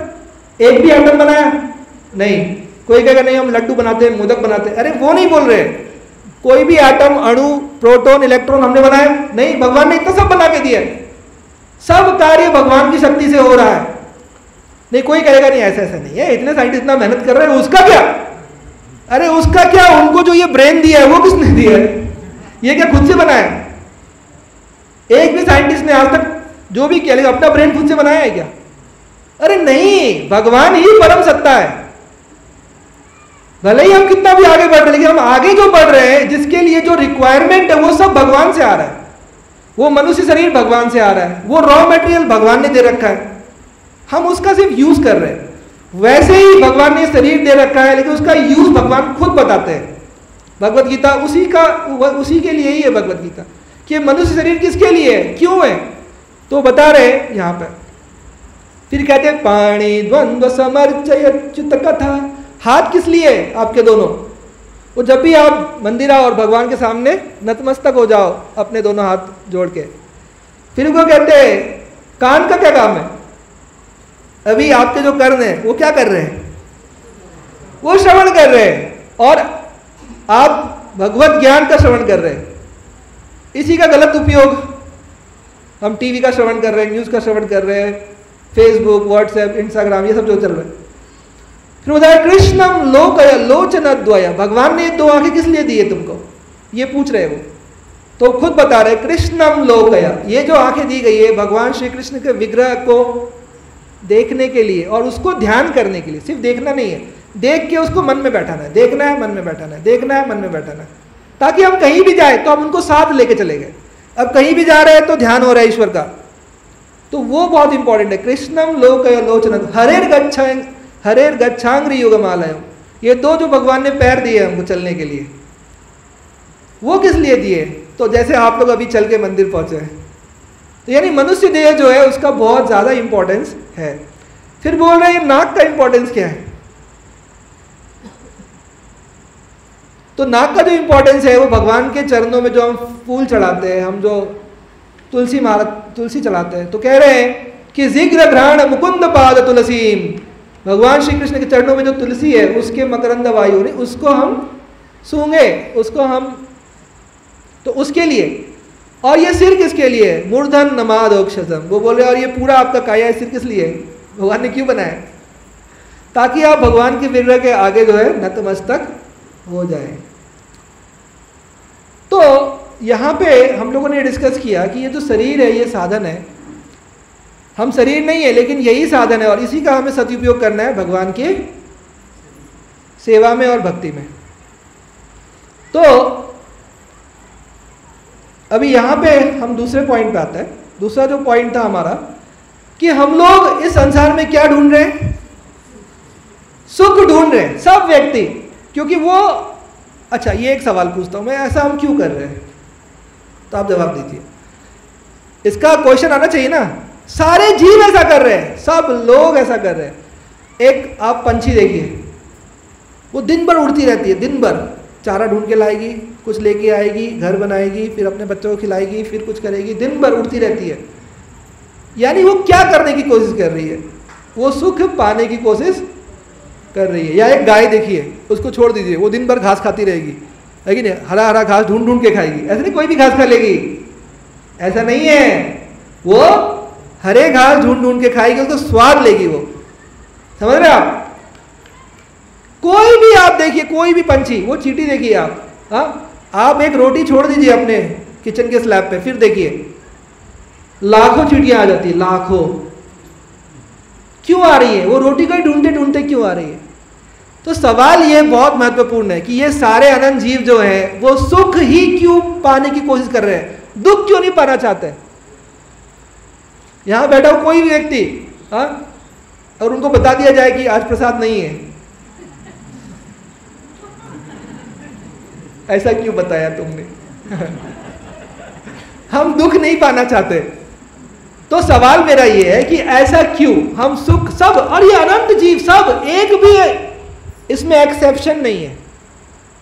एक भी एटम बनाया? नहीं। कोई कहेगा नहीं हम लड्डू बनाते हैं, मोदक बनाते हैं, अरे वो नहीं बोल रहे। कोई भी एटम, अणु, प्रोटॉन, इलेक्ट्रॉन हमने बनाया? नहीं, भगवान ने इतना सब बना के दिया है। सब कार्य भगवान की शक्ति से हो रहा है। नहीं, कोई कहेगा नहीं ऐसा ऐसा नहीं है, इतने साइंटिस्ट इतना मेहनत कर रहे हैं, उसका क्या? अरे उसका क्या, उनको जो ये ब्रेन दिया है वो किसने दिया है? ये क्या खुद से बनाया है? एक भी साइंटिस्ट ने आज तक जो भी किया अपना ब्रेन खुद से बनाया है क्या? अरे नहीं, भगवान ही परम सत्ता है। भले ही हम कितना भी आगे बढ़ रहे हैं, लेकिन हम आगे जो बढ़ रहे हैं जिसके लिए जो रिक्वायरमेंट है वो सब भगवान से आ रहा है। वो मनुष्य शरीर भगवान से आ रहा है, वो रॉ मटेरियल भगवान ने दे रखा है, हम उसका सिर्फ यूज कर रहे हैं। वैसे ही भगवान ने शरीर दे रखा है, लेकिन उसका यूज भगवान खुद बताते हैं। भगवत गीता उसी के लिए ही है। भगवत गीता कि मनुष्य शरीर किसके लिए है, क्यों है, तो बता रहे हैं यहां पर। फिर कहते हैं पाणी द्वंद्व समर्चयच्युत कथा, हाथ किस लिए है आपके दोनों? वो जब भी आप मंदिर आओ और भगवान के सामने नतमस्तक हो जाओ अपने दोनों हाथ जोड़ के। फिर वो कहते हैं कान का क्या काम है? अभी आपके जो कर्ण है वो क्या कर रहे हैं? वो श्रवण कर रहे हैं, और आप भगवत ज्ञान का श्रवण कर रहे हैं। इसी का गलत उपयोग हम टीवी का श्रवण कर रहे हैं, न्यूज़ का श्रवण कर रहे हैं, फेसबुक, व्हाट्सएप, इंस्टाग्राम, ये सब जो चल रहा है। फिर बताया कृष्णम लोकय लोचन द्वय, भगवान ने 2 आंखें किस लिए दी है तुमको? ये पूछ रहे हैं वो। तो खुद बता रहे कृष्णम लोकया, ये जो आंखें दी गई है भगवान श्री कृष्ण के विग्रह को देखने के लिए और उसको ध्यान करने के लिए। सिर्फ देखना नहीं है, देख के उसको मन में बैठाना है, देखना है मन में बैठाना है, देखना है मन में बैठाना है, ताकि हम कहीं भी जाए तो हम उनको साथ लेके चले गए। अब कहीं भी जा रहे हैं तो ध्यान हो रहा है ईश्वर का, तो वो बहुत इंपॉर्टेंट है। कृष्णम लोकया लोचन हरेर गच्छांग्री युगमालयम, ये दो जो भगवान ने पैर दिए हमको चलने के लिए, वो किस लिए दिए? तो जैसे आप लोग अभी चल के मंदिर पहुंचे हैं, तो यानी मनुष्य देह जो है उसका बहुत ज़्यादा इंपॉर्टेंस है। फिर बोल रहे हैं नाक का इंपॉर्टेंस क्या है? तो नाक का जो इंपॉर्टेंस है वो भगवान के चरणों में जो हम फूल चढ़ाते हैं, हम जो तुलसी चढ़ाते हैं, तो कह रहे हैं कि जिग्र घ्राण मुकुंद पाद तुलसीम, भगवान श्री कृष्ण के चरणों में जो तुलसी है उसके मकरंद वायु ने उसको हम सूंघे, उसको हम, तो उसके लिए। और ये सिर किसके लिए? मूर्धन नमादोक्षजम, वो बोल रहे और ये पूरा आपका काया सिर किस लिए? भगवान ने क्यों बनाया? ताकि आप भगवान के विग्रह के आगे जो है नतमस्तक हो जाए। तो यहाँ पे हम लोगों ने डिस्कस किया कि ये जो शरीर है ये साधन है, हम शरीर नहीं है लेकिन यही साधन है और इसी का हमें सदुपयोग करना है भगवान की सेवा में और भक्ति में। तो अभी यहाँ पे हम दूसरे पॉइंट पे आते हैं। दूसरा जो पॉइंट था हमारा कि हम लोग इस संसार में क्या ढूंढ रहे हैं? सुख ढूंढ रहे हैं सब व्यक्ति, क्योंकि वो, अच्छा ये एक सवाल पूछता हूं मैं, ऐसा हम क्यों कर रहे हैं? तो आप जवाब दीजिए, इसका क्वेश्चन आना चाहिए ना। सारे जीव ऐसा कर रहे हैं, सब लोग ऐसा कर रहे हैं। एक आप पंछी देखिए, वो दिन भर उड़ती रहती है, दिन भर चारा ढूंढ के लाएगी, कुछ लेके आएगी, घर बनाएगी, फिर अपने बच्चों को खिलाएगी, फिर कुछ करेगी, दिन भर उड़ती रहती है। यानी वो क्या करने की कोशिश कर रही है? वो सुख पाने की कोशिश कर रही है। या एक गाय देखिए, उसको छोड़ दीजिए, वो दिन भर घास खाती रहेगी, है कि नहीं? हरा हरा घास ढूंढ ढूंढ के खाएगी। ऐसा नहीं कोई भी घास खा लेगी, ऐसा नहीं है। वो हरे घास ढूंढ ढूंढ के खाएगी, उसको स्वाद लेगी वो, समझ रहे आप? कोई भी आप देखिए, कोई भी पंछी, वो चींटी देखिए आप, हाँ, आप एक रोटी छोड़ दीजिए अपने किचन के स्लैब पे, फिर देखिए लाखों चींटियां आ जाती है, लाखों। क्यों आ रही है? वो रोटी को ही ढूंढते ढूंढते क्यों आ रही है? तो सवाल ये बहुत महत्वपूर्ण है कि ये सारे अनंत जीव जो हैं वो सुख ही क्यों पाने की कोशिश कर रहे हैं, दुख क्यों नहीं पाना चाहते? यहां बैठा हो कोई भी व्यक्ति, हाँ, और उनको बता दिया जाए कि आज प्रसाद नहीं है, ऐसा क्यों बताया तुमने? हम दुख नहीं पाना चाहते। तो सवाल मेरा ये है कि ऐसा क्यों? हम सुख सब, और ये अनंत जीव सब, एक भी इसमें एक्सेप्शन नहीं है।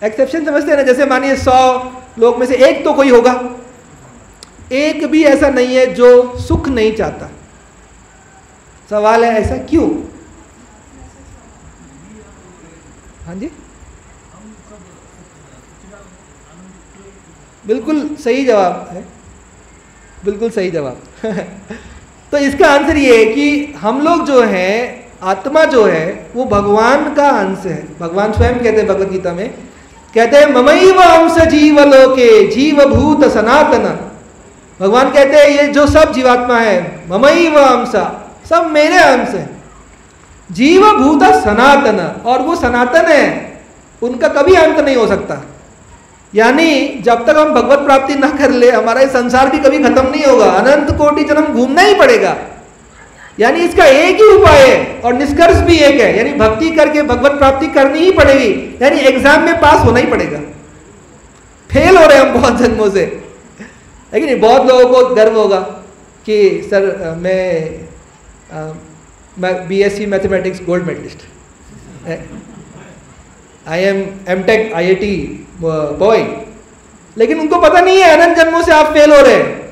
एक्सेप्शन समझते हैं ना? जैसे मानिए 100 लोग में से एक तो कोई होगा, एक भी ऐसा नहीं है जो सुख नहीं चाहता। सवाल है ऐसा क्यों? हाँ जी, बिल्कुल सही जवाब है, बिल्कुल सही जवाब। तो इसका आंसर ये है कि हम लोग जो है, आत्मा जो है वो भगवान का अंश है। भगवान स्वयं कहते हैं भगवत गीता में, कहते हैं ममैव अंश जीवलोके जीवभूत सनातन। भगवान कहते हैं ये जो सब जीवात्मा है, ममैव अंश, सब मेरे अंश है, जीवभूत सनातन, और वो सनातन है, उनका कभी अंत नहीं हो सकता। यानी जब तक हम भगवत प्राप्ति ना कर ले, हमारा ये संसार भी कभी खत्म नहीं होगा, अनंत कोटि जन्म घूमना ही पड़ेगा। यानी इसका एक ही उपाय है और निष्कर्ष भी एक है, यानी भक्ति करके भगवत प्राप्ति करनी ही पड़ेगी, यानी एग्जाम में पास होना ही पड़ेगा। फेल हो रहे हम बहुत जन्मों से, लेकिन नहीं, बहुत लोगों को गर्व होगा कि सर मैं BSc mathematics gold medalist, I am MTech IIT boy, लेकिन उनको पता नहीं है अनंत जन्मों से आप फेल हो रहे हैं,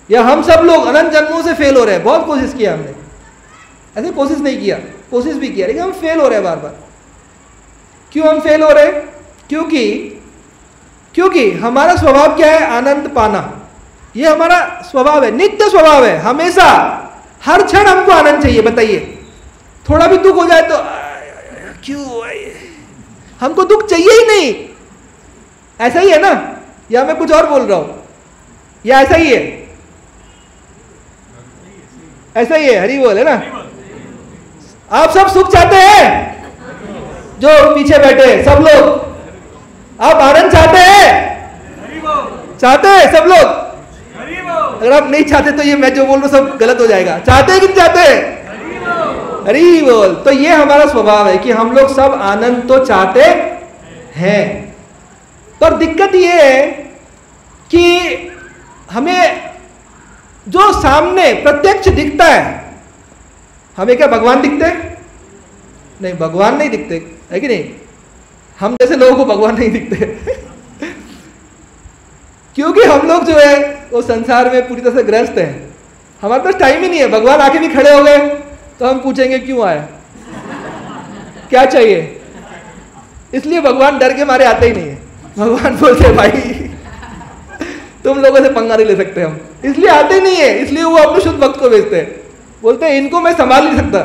या हम सब लोग अनंत जन्मों से फेल हो रहे हैं। बहुत कोशिश किया हमने, ऐसे कोशिश नहीं किया, कोशिश भी किया, लेकिन हम फेल हो रहे हैं बार बार। क्यों हम फेल हो रहे हैं? क्योंकि हमारा स्वभाव क्या है? आनंद पाना। ये हमारा स्वभाव है, नित्य स्वभाव है, हमेशा हर क्षण हमको आनंद चाहिए। बताइए, थोड़ा भी दुख हो जाए तो क्यों, हमको दुख चाहिए ही नहीं, ऐसा ही है ना? या मैं कुछ और बोल रहा हूं? या ऐसा ही है? ऐसा ही है, हरि बोल, है ना? आप सब सुख चाहते हैं? जो पीछे बैठे सब लोग, आप आनंद चाहते हैं? चाहते हैं सब लोग? अगर आप नहीं चाहते तो ये मैं जो बोल रहा हूं सब गलत हो जाएगा। चाहते हैं कि नहीं चाहते? हरि बोल। तो ये हमारा स्वभाव है कि हम लोग सब आनंद तो चाहते हैं, पर दिक्कत ये है कि हमें जो सामने प्रत्यक्ष दिखता है, हमें क्या भगवान दिखते हैं? नहीं, भगवान नहीं दिखते, है कि नहीं? हम जैसे लोगों को भगवान नहीं दिखते क्योंकि हम लोग जो है वो संसार में पूरी तरह से ग्रस्त हैं। हमारे पास टाइम ही नहीं है। भगवान आके भी खड़े हो गए तो हम पूछेंगे क्यों आए, क्या चाहिए? इसलिए भगवान डर के मारे आते ही नहीं है। भगवान बोलते भाई तुम लोगों से पंगा नहीं ले सकते हम, इसलिए आते नहीं है। इसलिए वो अपने शुद्ध भक्त को भेजते हैं, बोलते हैं इनको मैं संभाल नहीं सकता,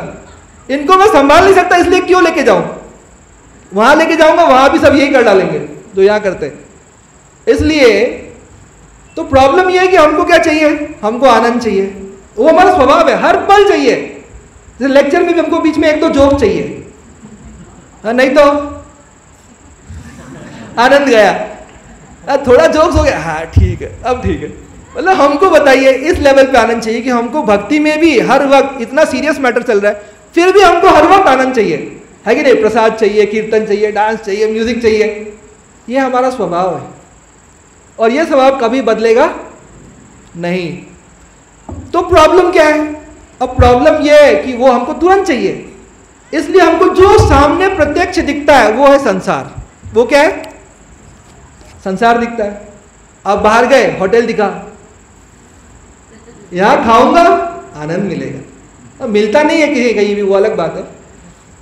इनको मैं संभाल नहीं सकता, इसलिए क्यों लेके जाऊं? वहां लेके जाऊंगा वहां भी सब यही कर डालेंगे जो यहां करते हैं। इसलिए तो प्रॉब्लम यह है कि हमको क्या चाहिए? हमको आनंद चाहिए। वो हमारा स्वभाव है, हर पल चाहिए। जैसे लेक्चर में भी हमको बीच में एक दो जोक चाहिए, नहीं तो आनंद गया, थोड़ा जोक्स हो गया, हाँ ठीक है, अब ठीक है। मतलब हमको बताइए इस लेवल पे आनंद चाहिए कि हमको भक्ति में भी हर वक्त इतना सीरियस मैटर चल रहा है, फिर भी हमको हर वक्त आनंद चाहिए, है कि नहीं? प्रसाद चाहिए, कीर्तन चाहिए, डांस चाहिए, म्यूजिक चाहिए। ये हमारा स्वभाव है और ये स्वभाव कभी बदलेगा नहीं। तो प्रॉब्लम क्या है? अब प्रॉब्लम ये है कि वो हमको तुरंत चाहिए, इसलिए हमको जो सामने प्रत्यक्ष दिखता है वो है संसार। वो क्या है? संसार दिखता है। अब बाहर गए, होटल दिखा, यहां खाऊंगा आनंद मिलेगा, अब मिलता नहीं है कहीं कहीं भी, वो अलग बात है।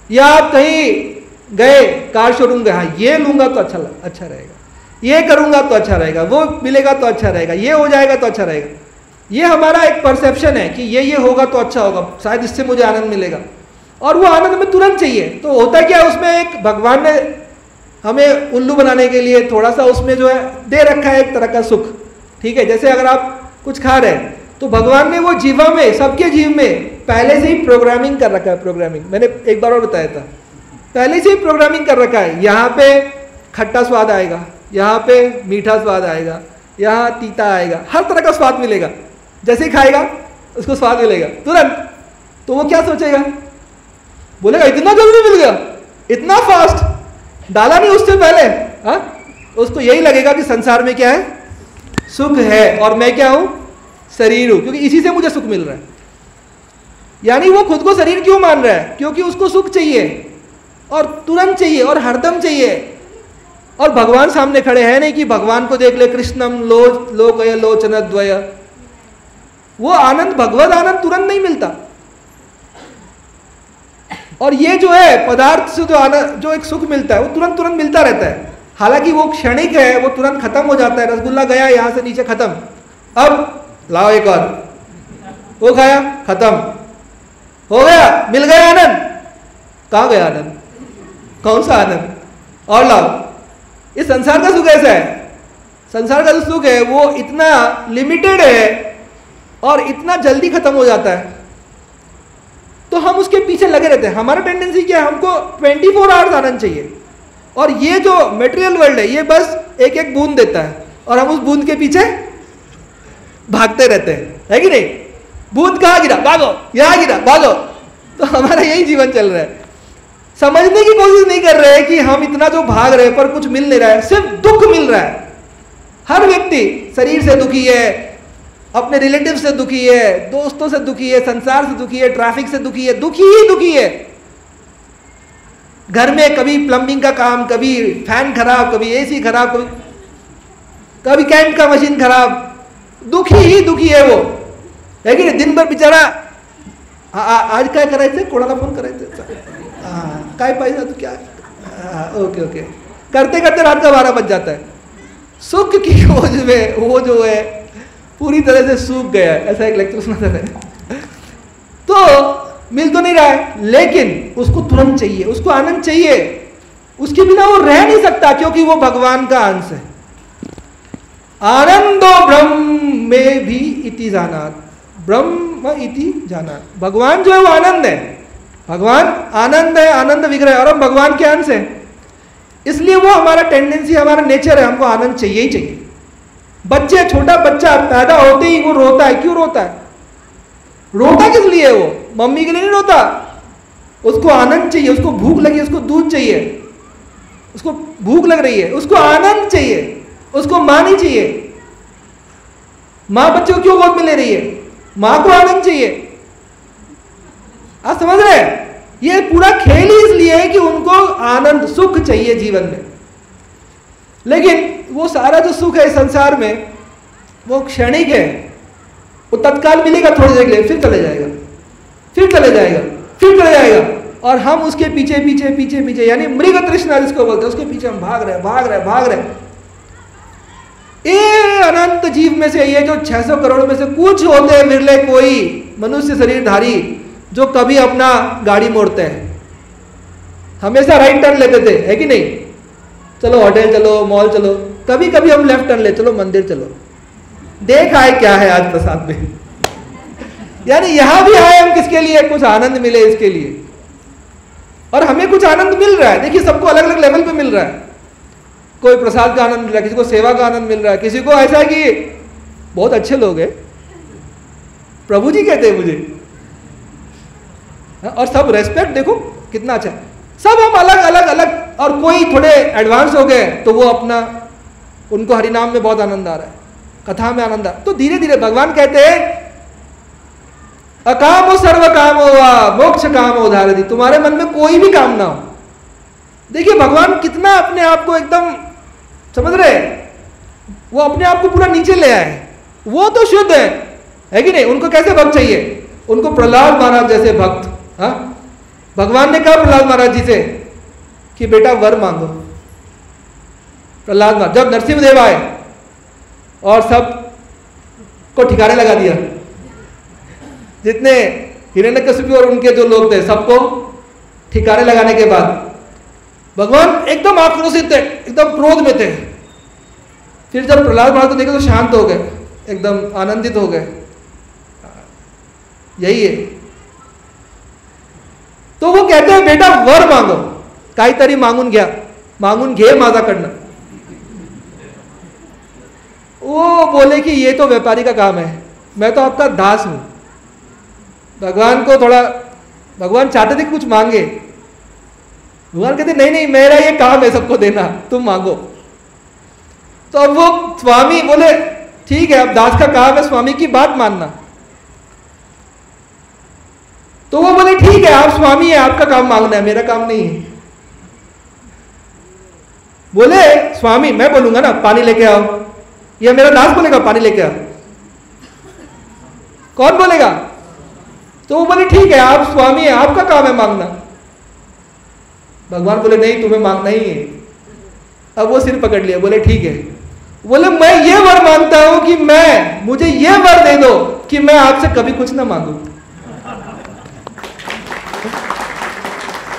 या आप कहीं गए, कार शोरूम गए, हाँ ये लूंगा तो अच्छा रहेगा, ये करूंगा तो अच्छा रहेगा, वो मिलेगा तो अच्छा रहेगा, ये हो जाएगा तो अच्छा रहेगा। ये हमारा एक परसेप्शन है कि ये होगा तो अच्छा होगा, शायद इससे मुझे आनंद मिलेगा, और वो आनंद हमें तुरंत चाहिए। तो होता क्या है उसमें, एक भगवान ने हमें उल्लू बनाने के लिए थोड़ा सा उसमें जो है दे रखा है एक तरह का सुख, ठीक है? जैसे अगर आप कुछ खा रहे हैं तो भगवान ने वो जीवा में, सबके जीव में पहले से ही प्रोग्रामिंग कर रखा है। प्रोग्रामिंग मैंने एक बार और बताया था, पहले से ही प्रोग्रामिंग कर रखा है। यहाँ पे खट्टा स्वाद आएगा, यहाँ पे मीठा स्वाद आएगा, यहाँ तीता आएगा, हर तरह का स्वाद मिलेगा। जैसे ही खाएगा उसको स्वाद मिलेगा तुरंत। तो वो क्या सोचेगा? बोलेगा इतना जल्दी मिल गया, इतना फास्ट, डाला नहीं उससे पहले। हाँ, उसको यही लगेगा कि संसार में क्या है? सुख है, और मैं क्या हूं? शरीर हूं, क्योंकि इसी से मुझे सुख मिल रहा है। यानी वो खुद को शरीर क्यों मान रहा है? क्योंकि उसको सुख चाहिए और तुरंत चाहिए और हरदम चाहिए। और भगवान सामने खड़े हैं, नहीं कि भगवान को देख ले, कृष्णम लोकय लोचन द्वय। वो आनंद, भगवत आनंद तुरंत नहीं मिलता। और ये जो है पदार्थ से जो आनंद, जो एक सुख मिलता है, वो तुरंत तुरंत मिलता रहता है। हालांकि वो क्षणिक है, वो तुरंत खत्म हो जाता है। रसगुल्ला गया यहां से नीचे, खत्म, अब लाओ एक और, वो खाया, खत्म हो गया, मिल गया आनंद। कहां गया आनंद? कौन सा आनंद? और लाओ। इस संसार का सुख ऐसा है, संसार का जो सुख है वो इतना लिमिटेड है और इतना जल्दी खत्म हो जाता है, तो हम उसके पीछे लगे रहते हैं। हमारा टेंडेंसी क्या है? हमको 24 आवर्स आनंद चाहिए। और ये जो मटेरियल वर्ल्ड है ये बस एक एक बूंद देता है और हम उस बूंद के पीछे भागते रहते हैं, है कि नहीं? बूंद कहाँ गिरा, भागो, यहां गिरा, भागो। तो हमारा यही जीवन चल रहा है। समझने की कोशिश नहीं कर रहे कि हम इतना जो भाग रहे हैं पर कुछ मिल नहीं रहा है, सिर्फ दुख मिल रहा है। हर व्यक्ति शरीर से दुखी है, अपने रिलेटिव से दुखी है, दोस्तों से दुखी है, संसार से दुखी है, ट्रैफिक से दुखी है, दुखी ही दुखी है। घर में कभी प्लम्बिंग का काम, कभी फैन खराब, कभी एसी खराब, कभी कैंट का मशीन खराब, दुखी ही दुखी है वो, है कि नहीं? दिन भर बेचारा आज काय करायचं, कोणाला फोन करायचं, काय पाहिजे तो क्या, ओके ओके करते करते रात का 12 बज जाता है। सुख की खोज में वो जो है पूरी तरह से सूख गया है। ऐसा एक लेक्चर सुना था मैंने। तो मिल तो नहीं रहा है, लेकिन उसको तुरंत चाहिए, उसको आनंद चाहिए, उसके बिना वो रह नहीं सकता, क्योंकि वो भगवान का अंश है। आनंदो ब्रह्म में भी इति जानात, ब्रह्म इति जानात। भगवान जो है वो आनंद है, भगवान आनंद है, आनंद विग्रह है, और हम भगवान के अंश है, इसलिए वो हमारा टेंडेंसी, हमारा नेचर है, हमको आनंद चाहिए ही चाहिए। बच्चे, छोटा बच्चा पैदा होते ही वो रोता है, क्यों रोता है? रोता किस लिए? वो मम्मी के लिए नहीं रोता, उसको आनंद चाहिए, उसको भूख लगी, उसको दूध चाहिए, उसको भूख लग रही है, उसको आनंद चाहिए, उसको मां नहीं चाहिए। मां बच्चे को क्यों गोद में ले रही है? मां को आनंद चाहिए। आप समझ रहे हैं? ये पूरा खेल ही इसलिए है कि उनको आनंद, सुख चाहिए जीवन में। लेकिन वो सारा जो सुख है इस संसार में वो क्षणिक है, वो तत्काल मिलेगा थोड़ी देर के लिए, फिर चले जाएगा, फिर चले जाएगा, फिर चले जाएगा, और हम उसके पीछे पीछे पीछे पीछे, यानी मृग तृष्णा जिसको बोलते हैं, उसके पीछे हम भाग रहे भाग रहे भाग रहे। ये अनंत जीव में से ये जो 600 करोड़ में से कुछ होते हैं विरले कोई मनुष्य शरीरधारी जो कभी अपना गाड़ी मोड़ते हैं। हमेशा राइट टर्न लेते थे, है कि नहीं? चलो होटल चलो, मॉल चलो, कभी कभी हम लेफ्ट टर्न ले, चलो मंदिर चलो, देख आए क्या है आज प्रसाद में। यानी यहां भी आए हम किसके लिए? कुछ आनंद मिले इसके लिए, और हमें कुछ आनंद मिल रहा है। देखिए सबको अलग अलग लेवल पे मिल रहा है, कोई प्रसाद का आनंद मिल रहा है, किसी को सेवा का आनंद मिल रहा है, किसी को ऐसा है कि बहुत अच्छे लोग हैं, प्रभु जी कहते हैं मुझे, और सब रेस्पेक्ट देखो कितना अच्छा है। सब हम अलग अलग अलग, और कोई थोड़े एडवांस हो गए तो वो अपना, उनको हरिनाम में बहुत आनंद आ रहा है, कथा में आनंद आ रहा है। तो धीरे धीरे भगवान कहते हैं अकामो सर्व कामो वा मोक्ष कामो धारति, तुम्हारे मन में कोई भी काम ना हो। देखिए भगवान कितना अपने आप को एकदम, समझ रहे, वो अपने आप को पूरा नीचे ले आए, वो तो शुद्ध है कि नहीं? उनको कैसे भक्त चाहिए? उनको प्रहलाद महाराज जैसे भक्त। हाँ, भगवान ने कहा प्रहलाद महाराज जी से कि बेटा वर मांगो। प्रहलाद महाराज जब नरसिंहदेव आए और सब को ठिकाने लगा दिया, जितने हिरण्यकशिपु और उनके जो लोग थे सबको ठिकाने लगाने के बाद भगवान एकदम आक्रोशित थे, एकदम क्रोध में थे। फिर जब प्रहलाद महाराज को देखे तो शांत हो गए, एकदम आनंदित हो गए। यही है। तो वो कहते हैं बेटा वर मांगो, काहीतरी मांगून घ्या, मांगून घे माझ्याकडनं। वो बोले कि ये तो व्यापारी का काम है, मैं तो आपका दास हूं। भगवान को थोड़ा, भगवान चाहते थे कि कुछ मांगे, भगवान कहते नहीं नहीं मेरा ये काम है सबको देना, तुम मांगो। तो अब वो स्वामी बोले ठीक है, अब दास का काम है स्वामी की बात मानना। तो वो बोले ठीक है, आप स्वामी है, आपका काम मांगना है, मेरा काम नहीं है। बोले स्वामी मैं बोलूंगा ना पानी लेके आओ, या मेरा दास बोलेगा पानी लेके आओ, कौन बोलेगा? तो वो बोले ठीक है, आप स्वामी है, आपका काम है मांगना। भगवान बोले नहीं, तुम्हें मांगना ही है। अब वो सिर पकड़ लिया, बोले ठीक है। बोले मैं ये वर मांगता हूं कि मुझे ये वर दे दो कि मैं आपसे कभी कुछ ना मांगू।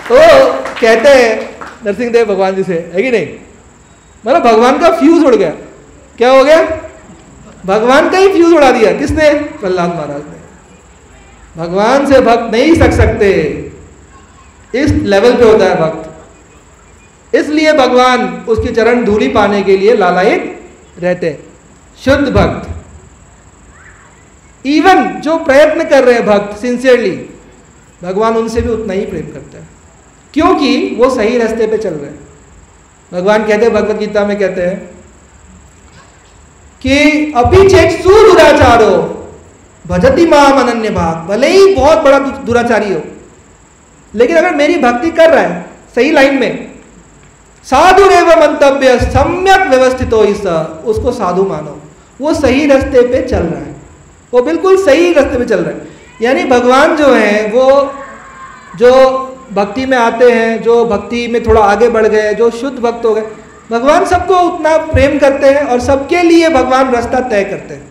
तो कहते हैं नरसिंहदेव भगवान जी से, है कि नहीं? मतलब भगवान का फ्यूज उड़ गया। क्या हो गया? भगवान का ही फ्यूज उड़ा दिया। किसने? प्रहलाद महाराज ने। भगवान से भक्त नहीं सक सकते, इस लेवल पे होता है भक्त। इसलिए भगवान उसकी चरण धूली पाने के लिए लालायित रहते। शुद्ध भक्त, इवन जो प्रयत्न कर रहे हैं भक्त सिंसियरली, भगवान उनसे भी उतना ही प्रेम करता है, क्योंकि वो सही रास्ते पे चल रहे हैं। भगवान कहते हैं, भगवत गीता में कहते हैं कि अपि चेत सुदुराचारो भजति माम अनन्य भाग, भले ही बहुत बड़ा दुराचारी हो, लेकिन अगर मेरी भक्ति कर रहा है सही लाइन में, साधु रेव मंतव्य सम्यक व्यवस्थित हो, उसको साधु मानो, वो सही रास्ते पे चल रहा है, वो बिल्कुल सही रास्ते पे चल रहा है। यानी भगवान जो है, वो जो भक्ति में आते हैं, जो भक्ति में थोड़ा आगे बढ़ गए, जो शुद्ध भक्त हो गए, भगवान सबको उतना प्रेम करते हैं और सबके लिए भगवान रास्ता तय करते हैं,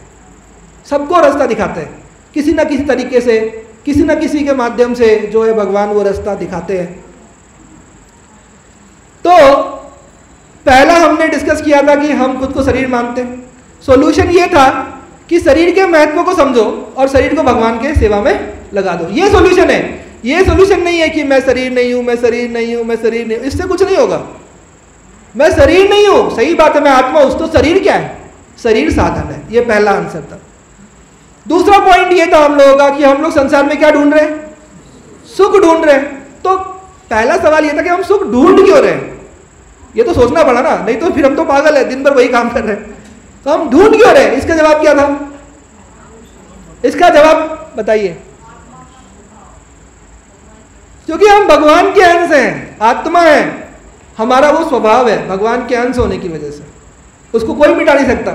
सबको रास्ता दिखाते हैं, किसी ना किसी तरीके से, किसी ना किसी के माध्यम से जो है भगवान वो रास्ता दिखाते हैं। तो पहला हमने डिस्कस किया था कि हम खुद को शरीर मानते हैं, सॉल्यूशन ये था कि शरीर के महत्व को समझो और शरीर को भगवान के सेवा में लगा दो। ये सॉल्यूशन है। ये सॉल्यूशन नहीं है कि मैं शरीर नहीं हूं, मैं शरीर नहीं हूं, मैं शरीर नहीं हूं। इससे कुछ नहीं होगा। मैं शरीर नहीं हूं, सही बात है, मैं आत्मा हूं। तो शरीर क्या है? शरीर साधन है। ये पहला आंसर था। दूसरा पॉइंट ये था हम लोगों का कि हम लोग संसार में क्या ढूंढ रहे हैं? सुख ढूंढ रहे हैं। तो पहला सवाल ये था कि हम सुख ढूंढ क्यों रहे हैं? ये तो सोचना पड़ा ना, नहीं तो फिर हम तो पागल है, दिन भर वही काम कर रहे हैं। तो हम ढूंढ क्यों रहे हैं? इसका जवाब क्या था? इसका जवाब बताइए। क्योंकि हम भगवान के अंश हैं, आत्मा है, हमारा वो स्वभाव है भगवान के अंश होने की वजह से, उसको कोई मिटा नहीं सकता।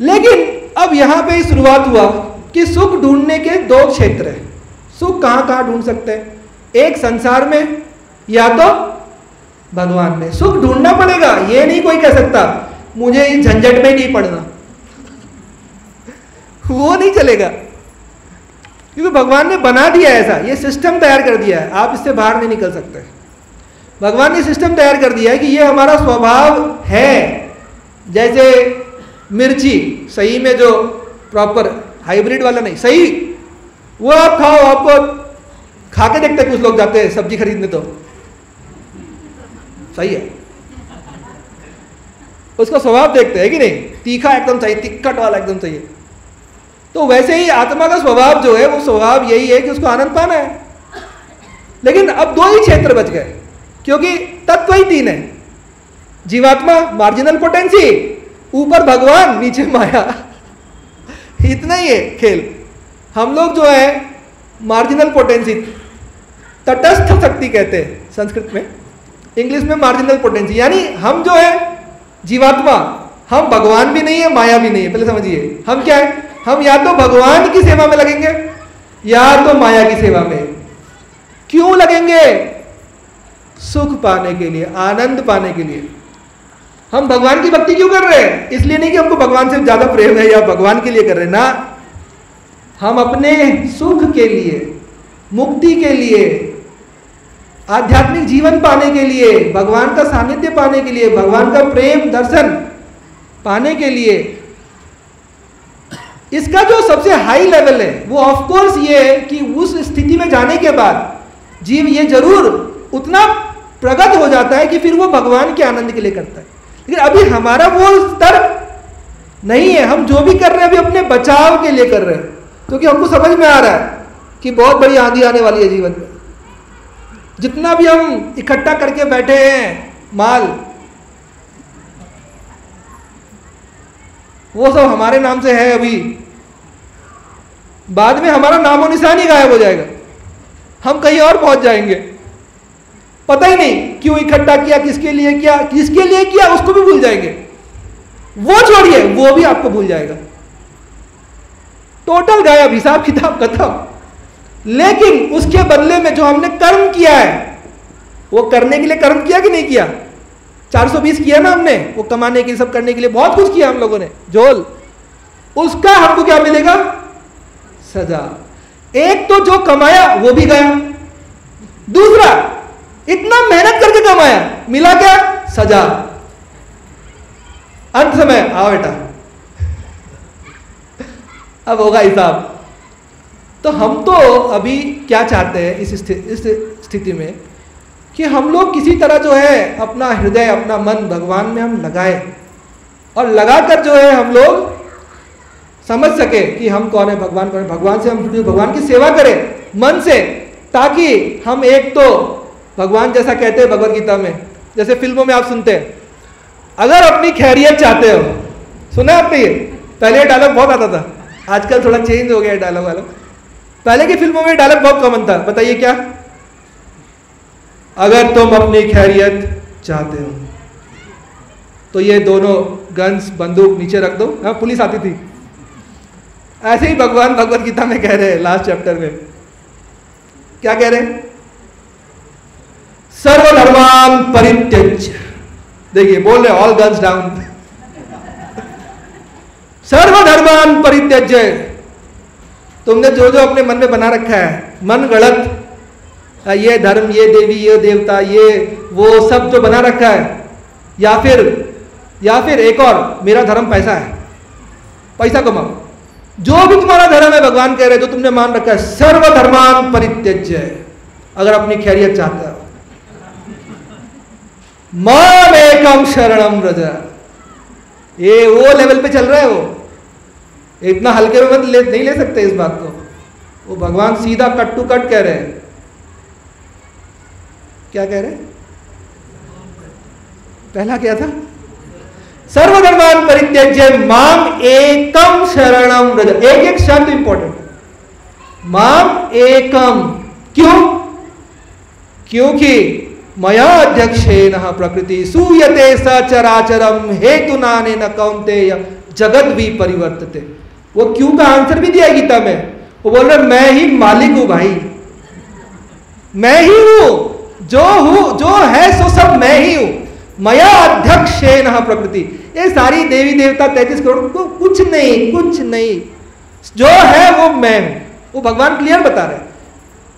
लेकिन अब यहां पे शुरुआत हुआ कि सुख ढूंढने के दो क्षेत्र हैं। सुख कहां कहां ढूंढ सकते हैं? एक संसार में या तो भगवान में। सुख ढूंढना पड़ेगा, ये नहीं कोई कह सकता मुझे इस झंझट में नहीं पड़ना, वो नहीं चलेगा। क्योंकि भगवान ने बना दिया ऐसा, ये सिस्टम तैयार कर दिया है, आप इससे बाहर नहीं निकल सकते। भगवान ने सिस्टम तैयार कर दिया है कि ये हमारा स्वभाव है। जैसे मिर्ची सही में जो प्रॉपर हाइब्रिड वाला नहीं, सही वो आप खाओ, आपको खा के देखते कुछ लोग जाते हैं सब्जी खरीदने तो सही है, उसका स्वभाव देखते हैं कि नहीं, तीखा एकदम चाहिए, तिक्कट वाला एकदम चाहिए। तो वैसे ही आत्मा का स्वभाव जो है वो स्वभाव यही है कि उसको आनंद पाना है। लेकिन अब दो ही क्षेत्र बच गए, क्योंकि तत्व ही तीन है। जीवात्मा मार्जिनल पोटेंसी, ऊपर भगवान, नीचे माया, इतना ही है खेल। हम लोग जो है मार्जिनल पोटेंसी, तटस्थ शक्ति कहते हैं संस्कृत में, इंग्लिश में मार्जिनल पोटेंसी, यानी हम जो है जीवात्मा, हम भगवान भी नहीं है, माया भी नहीं है। पहले समझिए हम क्या है, हम या तो भगवान की सेवा में लगेंगे या तो माया की सेवा में। क्यों लगेंगे? सुख पाने के लिए, आनंद पाने के लिए। हम भगवान की भक्ति क्यों कर रहे हैं? इसलिए नहीं कि हमको भगवान से ज्यादा प्रेम है या भगवान के लिए कर रहे हैं ना, हम अपने सुख के लिए, मुक्ति के लिए, आध्यात्मिक जीवन पाने के लिए, भगवान का सानिध्य पाने के लिए, भगवान का प्रेम दर्शन पाने के लिए। इसका जो सबसे हाई लेवल है वो ऑफ कोर्स ये है कि उस स्थिति में जाने के बाद जीव ये जरूर उतना प्रगत हो जाता है कि फिर वो भगवान के आनंद के लिए करता है। लेकिन अभी हमारा वो स्तर नहीं है। हम जो भी कर रहे हैं अभी अपने बचाव के लिए कर रहे हैं, क्योंकि हमको समझ में आ रहा है कि बहुत बड़ी आंधी आने वाली है जीवन में। जितना भी हम इकट्ठा करके बैठे हैं माल, वो सब हमारे नाम से है, अभी बाद में हमारा नामो निशान ही गायब हो जाएगा, हम कहीं और पहुंच जाएंगे। पता ही नहीं क्यों इकट्ठा किया, किसके लिए किया उसको भी भूल जाएंगे। वो छोड़िए, वो भी आपको भूल जाएगा, टोटल गायब, हिसाब किताब खत्म। लेकिन उसके बदले में जो हमने कर्म किया है, वो करने के लिए कर्म किया कि नहीं किया? 420 किया ना हमने, वो कमाने के लिए, सब करने के लिए बहुत कुछ किया हम लोगों ने, झोल। उसका हमको क्या मिलेगा? सजा। एक तो जो कमाया वो भी गया, दूसरा इतना मेहनत करके कमाया, मिला क्या? सजा। अंत समय आओ बेटा, अब होगा हिसाब। तो हम तो अभी क्या चाहते हैं इस स्थिति में कि हम लोग किसी तरह जो है अपना हृदय, अपना मन भगवान में हम लगाए, और लगाकर जो है हम लोग समझ सके कि हम कौन है, भगवान कौन है, भगवान से हम जुड़े, भगवान की सेवा करें मन से, ताकि हम एक तो भगवान जैसा कहते हैं भगवद गीता में, जैसे फिल्मों में आप सुनते हैं, अगर अपनी खैरियत चाहते हो, सुना आपने ये? पहले ये डायलॉग बहुत आता था, आजकल थोड़ा चेंज हो गया डायलॉग वाला। पहले की फिल्मों में डायलॉग बहुत कॉमन था, बताइए क्या? अगर तुम अपनी खैरियत चाहते हो तो ये दोनों गन्स, बंदूक नीचे रख दो। हाँ, पुलिस आती थी। ऐसे ही भगवान भगवद गीता में कह रहे हैं, लास्ट चैप्टर में क्या कह रहे हैं? सर्वधर्मान परित्यज्य, देखिए बोल रहे ऑल गन्स डाउन, सर्वधर्मान परित्यज्य। तुमने जो जो अपने मन में बना रखा है, मन गढ़ंत, ये धर्म, ये देवी, ये देवता, ये वो सब जो बना रखा है, या फिर या फिर एक और, मेरा धर्म पैसा है, पैसा कमाओ। जो भी तुम्हारा धर्म है, भगवान कह रहे जो तुमने मान रखा है, सर्वधर्मान परित्यज्य, अगर अपनी खैरियत चाहते हो, माम एकम शरणम व्रज। ये वो लेवल पे चल रहा है, वो इतना हल्के में नहीं ले सकते इस बात को। वो भगवान सीधा कट टू कट कह रहे हैं। क्या कह रहे हैं? पहला क्या था? सर्वधर्मान परित्यज्य माम एकम शरणम व्रज। एक एक शब्द इंपॉर्टेंट। माम एकम, क्यों? क्योंकि मया अध्यक्षेन प्रकृति सूयते सचराचरम हेतु नाने न कौन्तेय जगत भी परिवर्तते। वो क्यों का आंसर भी दिया गीता में। वो बोल रहे मैं ही मालिक हूं भाई, मैं ही हूं, जो है सो सब मैं ही हूं। मया अध्यक्षेन प्रकृति, ये सारी देवी देवता 33 करोड़ को कुछ नहीं, जो है वो मैं हूं। वो भगवान क्लियर बता रहे,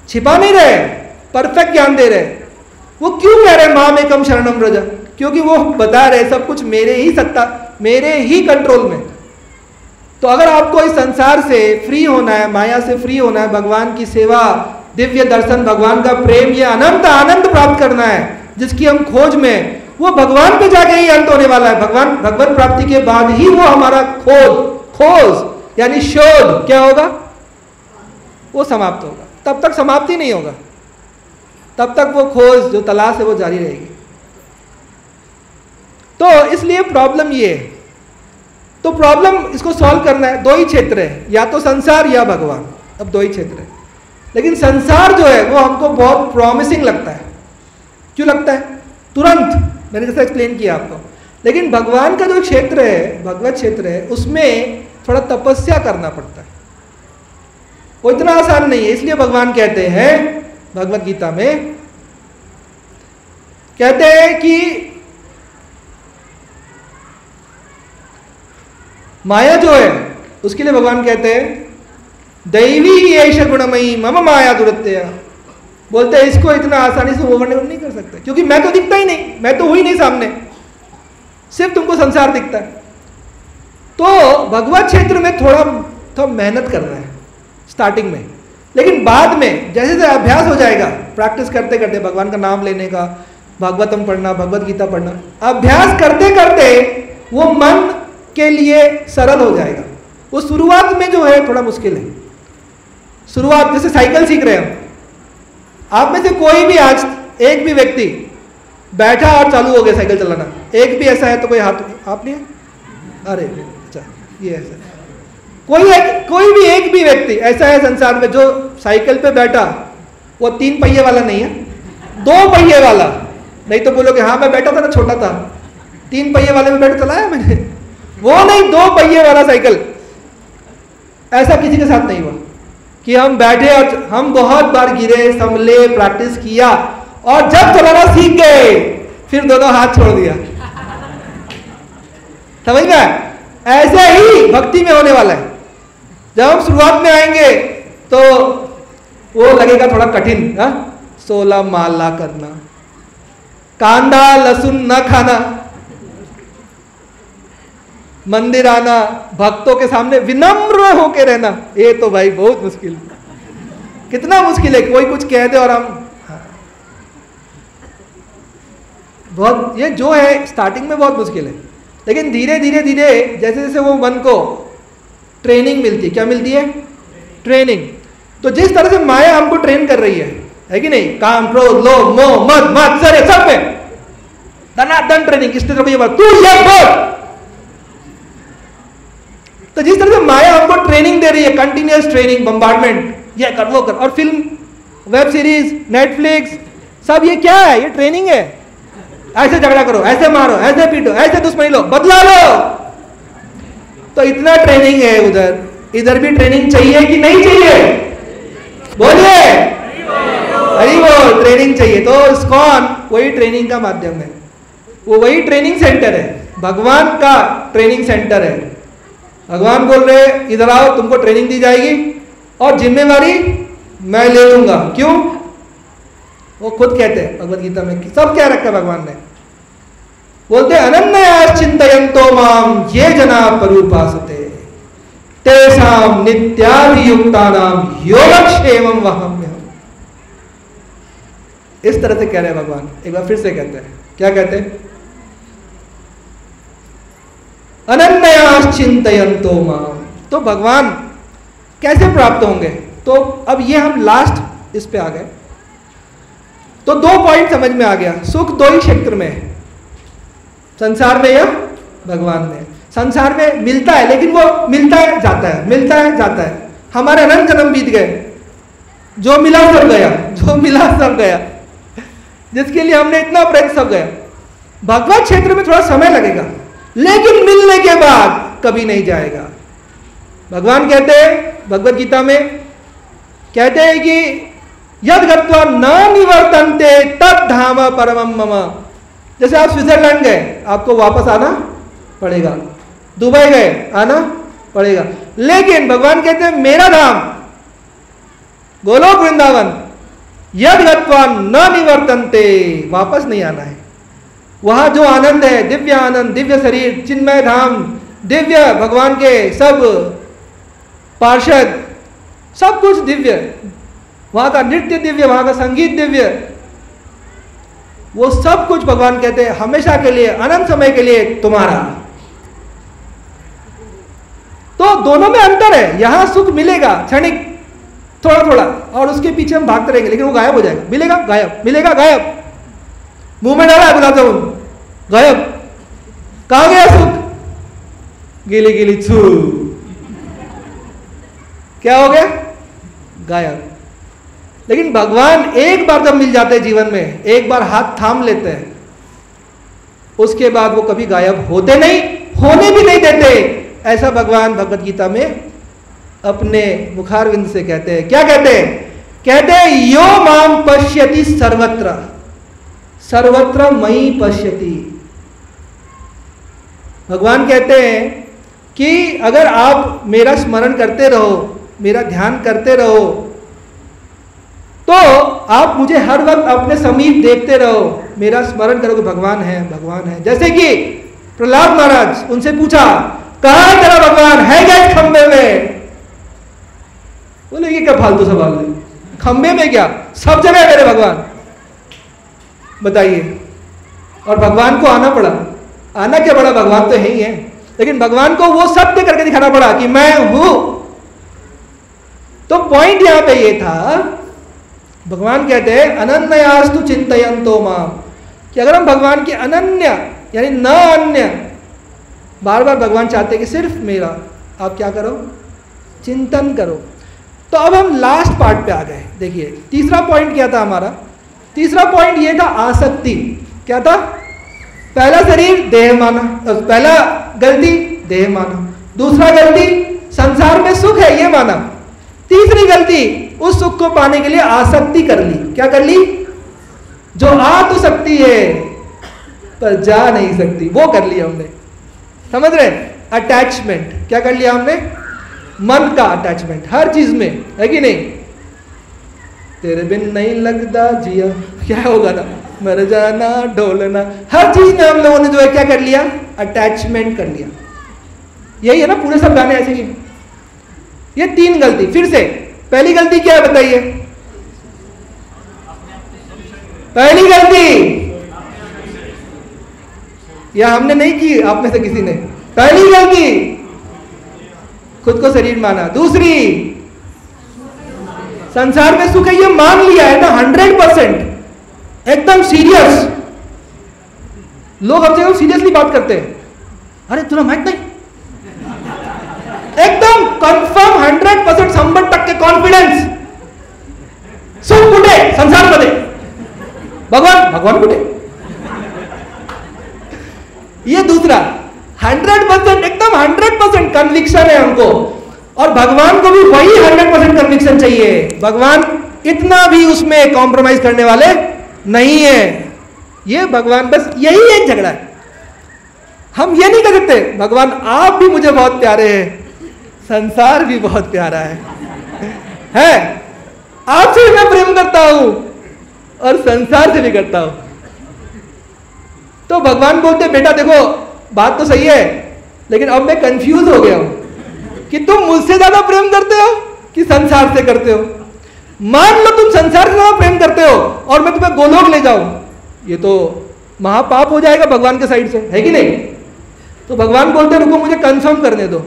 छिपा नहीं रहे, परफेक्ट ज्ञान दे रहे। वो क्यों कह रहे माम एकम शरणम व्रज? क्योंकि वो बता रहे सब कुछ मेरे ही सत्ता, मेरे ही कंट्रोल में। तो अगर आपको इस संसार से फ्री होना है, माया से फ्री होना है, भगवान की सेवा, दिव्य दर्शन, भगवान का प्रेम, ये अनंत आनंद प्राप्त करना है जिसकी हम खोज में, वो भगवान पे जाके ही अंत होने वाला है। भगवान प्राप्ति के बाद ही वो हमारा खोज यानी शोध क्या होगा? वो समाप्त होगा। तब तक समाप्ति नहीं होगा, तब तक वो खोज जो तलाश है वो जारी रहेगी। तो इसलिए प्रॉब्लम ये है। तो प्रॉब्लम इसको सॉल्व करना है, दो ही क्षेत्र है, या तो संसार या भगवान। अब दो ही क्षेत्र है, लेकिन संसार जो है वो हमको बहुत प्रॉमिसिंग लगता है। क्यों लगता है? तुरंत, मैंने जैसा एक्सप्लेन किया आपको। लेकिन भगवान का जो क्षेत्र है, भगवत क्षेत्र है, उसमें थोड़ा तपस्या करना पड़ता है, वो इतना आसान नहीं है। इसलिए भगवान कहते हैं भगवत गीता में, कहते हैं कि माया जो है उसके लिए भगवान कहते हैं दैवी एष गुणमयी मम माया दुरत्यया। बोलते हैं इसको इतना आसानी से ओवरकम नहीं कर सकते, क्योंकि मैं तो दिखता ही नहीं, मैं तो हुई नहीं सामने, सिर्फ तुमको संसार दिखता है। तो भगवत क्षेत्र में थोड़ा मेहनत करना है स्टार्टिंग में, लेकिन बाद में जैसे जैसे अभ्यास हो जाएगा, प्रैक्टिस करते करते, भगवान का नाम लेने का, भागवतम पढ़ना, भगवत गीता पढ़ना, अभ्यास करते करते वो मन के लिए सरल हो जाएगा। वो शुरुआत में जो है थोड़ा मुश्किल है। शुरुआत जैसे साइकिल सीख रहे हैं आप में से कोई भी आज एक भी व्यक्ति बैठा और चालू हो गया साइकिल चलाना, एक भी ऐसा है तो कोई हाथ आप नहीं है? अरे अच्छा, ये ऐसा कोई भी एक भी व्यक्ति ऐसा है संसार में जो साइकिल पे बैठा, वो 3 पहिए वाला नहीं है, 2 पहिए वाला। नहीं तो बोलोगे हाँ मैं बैठा था ना, छोटा था, 3 पहिए वाले में बैठ चलाया मैंने, वो नहीं, 2 पहिए वाला साइकिल। ऐसा किसी के साथ नहीं हुआ कि हम बैठे और हम बहुत बार गिरे, संभले, प्रैक्टिस किया और जब चलाना सीख गए फिर दोनों हाथ छोड़ दिया। समझ गए? ऐसे ही भक्ति में होने वाला है। जब हम शुरुआत में आएंगे तो वो लगेगा थोड़ा कठिन, 16 माला करना, कांदा लहसुन न खाना, मंदिर आना, भक्तों के सामने विनम्र होके रहना, ये तो भाई बहुत मुश्किल। कितना मुश्किल है, कोई कुछ कह दे और हम बहुत, ये जो है स्टार्टिंग में बहुत मुश्किल है। लेकिन धीरे धीरे धीरे जैसे जैसे वो मन को ट्रेनिंग मिलती है, क्या मिलती है? ट्रेनिंग। तो जिस तरह से माया हमको ट्रेन कर रही है कि नहीं, काम, क्रोध, लोभ, मोह, मद, मात्सर्य, सब में धनाधन ट्रेनिंग। इस तरह ये तू ये बोल, तो जिस तरह से माया हमको ट्रेनिंग दे रही है, कंटिन्यूअस ट्रेनिंग, बम्बार्डमेंट, ये कर वो कर, और फिल्म, वेब सीरीज, नेटफ्लिक्स, सब ये क्या है? ये ट्रेनिंग है। ऐसे झगड़ा करो, ऐसे मारो, ऐसे पीटो, ऐसे दुश्मनी लो, बदला लो। तो इतना ट्रेनिंग है उधर, इधर भी ट्रेनिंग चाहिए कि नहीं चाहिए? बोलिए हरि बोल। ट्रेनिंग चाहिए। तो इस्कॉन वही ट्रेनिंग का माध्यम है, वो वही ट्रेनिंग सेंटर है, भगवान का ट्रेनिंग सेंटर है। भगवान बोल रहे इधर आओ, तुमको ट्रेनिंग दी जाएगी और जिम्मेवारी मैं ले लूंगा। क्यों? वो खुद कहते हैं भगवत गीता में, सब क्या रखा है भगवान ने, बोलते अनन्या चिंतयन्तो माम ये जना परूपासते तेषाम नित्याभियुक्तानाम योगक्षेमं वहाम्यहम्। इस तरह से कह रहे हैं भगवान। एक बार फिर से कहते हैं, क्या कहते हैं? अनन्या चिंतयन्तो माम। तो भगवान कैसे प्राप्त होंगे? तो अब ये हम लास्ट इस पे आ गए। तो 2 पॉइंट समझ में आ गया। सुख 2 ही क्षेत्र में है, संसार में या भगवान में। संसार में मिलता है, लेकिन वो मिलता है जाता है, मिलता है जाता है। हमारे अनंत जन्म बीत गए, जो मिला सब गया, जो मिला सब गया, जिसके लिए हमने इतना प्रयत्न सब गया। भगवत क्षेत्र में थोड़ा समय लगेगा, लेकिन मिलने के बाद कभी नहीं जाएगा। भगवान कहते हैं भगवत गीता में, कहते हैं कि यद गत्वा न निवर्तन्ते तद धाम परमम मम। जैसे आप स्विट्जरलैंड गए, आपको वापस आना पड़ेगा। दुबई गए, आना पड़ेगा। लेकिन भगवान कहते हैं मेरा धाम गोलोक वृंदावन, यद गत्वा न निवर्तन्ते, वापस नहीं आना है। वहां जो आनंद है, दिव्य आनंद, दिव्य शरीर, चिन्मय धाम, दिव्य भगवान के सब पार्षद, सब कुछ दिव्य, वहां का नृत्य दिव्य, वहां का संगीत दिव्य, वो सब कुछ भगवान कहते हैं हमेशा के लिए, अनंत समय के लिए तुम्हारा। तो दोनों में अंतर है। यहां सुख मिलेगा क्षणिक, थोड़ा थोड़ा, और उसके पीछे हम भागते रहेंगे, लेकिन वो गायब हो जाएगा। मिलेगा गायब, मिलेगा गायब। मुंह में डाला गुलाब जामुन, गायब। कहां गया सुख? गिली गिली छू, क्या हो गया? गायब। लेकिन भगवान एक बार जब मिल जाते हैं जीवन में, एक बार हाथ थाम लेते हैं, उसके बाद वो कभी गायब होते नहीं, होने भी नहीं देते। ऐसा भगवान भगवत गीता में अपने मुखारविंद से कहते हैं। क्या कहते हैं? कहते हैं यो माम पश्यति सर्वत्र, सर्वत्र मयि पश्यति। भगवान कहते हैं कि अगर आप मेरा स्मरण करते रहो, मेरा ध्यान करते रहो, तो आप मुझे हर वक्त अपने समीप देखते रहो, मेरा स्मरण करो कि भगवान है, भगवान है। जैसे कि प्रहलाद महाराज, उनसे पूछा कहां है तेरा भगवान, है क्या इस खंबे में? बोले ये क्या फालतू सवाल है, खंबे में क्या, सब जगह मेरे भगवान। बताइए। और भगवान को आना पड़ा, आना क्या पड़ा, भगवान तो है ही है, लेकिन भगवान को वो सत्य करके दिखाना पड़ा कि मैं हूं। तो पॉइंट यहां पे ये था, भगवान कहते हैं अनन्यास्तु चिंतयन्तो माम, कि अगर हम भगवान के अनन्य यानी न अन्य, बार बार भगवान चाहते कि सिर्फ मेरा, आप क्या करो, चिंतन करो। तो अब हम लास्ट पार्ट पे आ गए। देखिए तीसरा पॉइंट क्या था हमारा? तीसरा पॉइंट ये था आसक्ति। क्या था? पहला शरीर देह माना, पहला गलती देह माना, दूसरा गलती संसार में सुख है ये माना, तीसरी गलती उस सुख को पाने के लिए आसक्ति कर ली। क्या कर ली? जो आ तो सकती है पर जा नहीं सकती, वो कर लिया हमने। समझ रहे? अटैचमेंट। क्या कर लिया हमने? मन का अटैचमेंट हर चीज में, है कि नहीं? तेरे बिन नहीं लगता जिया, क्या होगा ना, मर जाना ढोलना, हर चीज में हम लोगों ने जो है क्या कर लिया? अटैचमेंट कर लिया। यही है ना पूरे सब गाने ऐसे ही। ये 3 गलती। फिर से पहली गलती क्या है बताइए? पहली गलती या हमने नहीं की, आप में से किसी ने। पहली गलती खुद को शरीर माना। दूसरी संसार में सुख है ये मान लिया है ना 100%, एकदम सीरियस। लोग हमसे सीरियसली बात करते हैं, अरे तुला माहित नहीं, एकदम कंफर्म 100% 100% कॉन्फिडेंस। सुख कुठे? संसार मध्ये। भगवान कुठे? ये दूसरा 100% एकदम 100% कन्विक्शन है हमको, और भगवान को भी वही 100% कन्विक्शन चाहिए। भगवान इतना भी उसमें कॉम्प्रोमाइज करने वाले नहीं है। ये भगवान बस यही एक झगड़ा है। हम ये नहीं कर सकते भगवान आप भी मुझे बहुत प्यारे हैं, संसार भी बहुत प्यारा है आपसे भी मैं प्रेम करता हूं और संसार से भी करता हूं। तो भगवान बोलते बेटा देखो बात तो सही है, लेकिन अब मैं कंफ्यूज हो गया हूं कि तुम मुझसे ज्यादा प्रेम करते हो कि संसार से करते हो। मान लो तुम संसार से ज्यादा प्रेम करते हो और मैं तुम्हें गोलोक ले जाऊं, ये तो महापाप हो जाएगा भगवान के साइड से, है कि नहीं? तो भगवान बोलते रुको मुझे कंफर्म करने दो,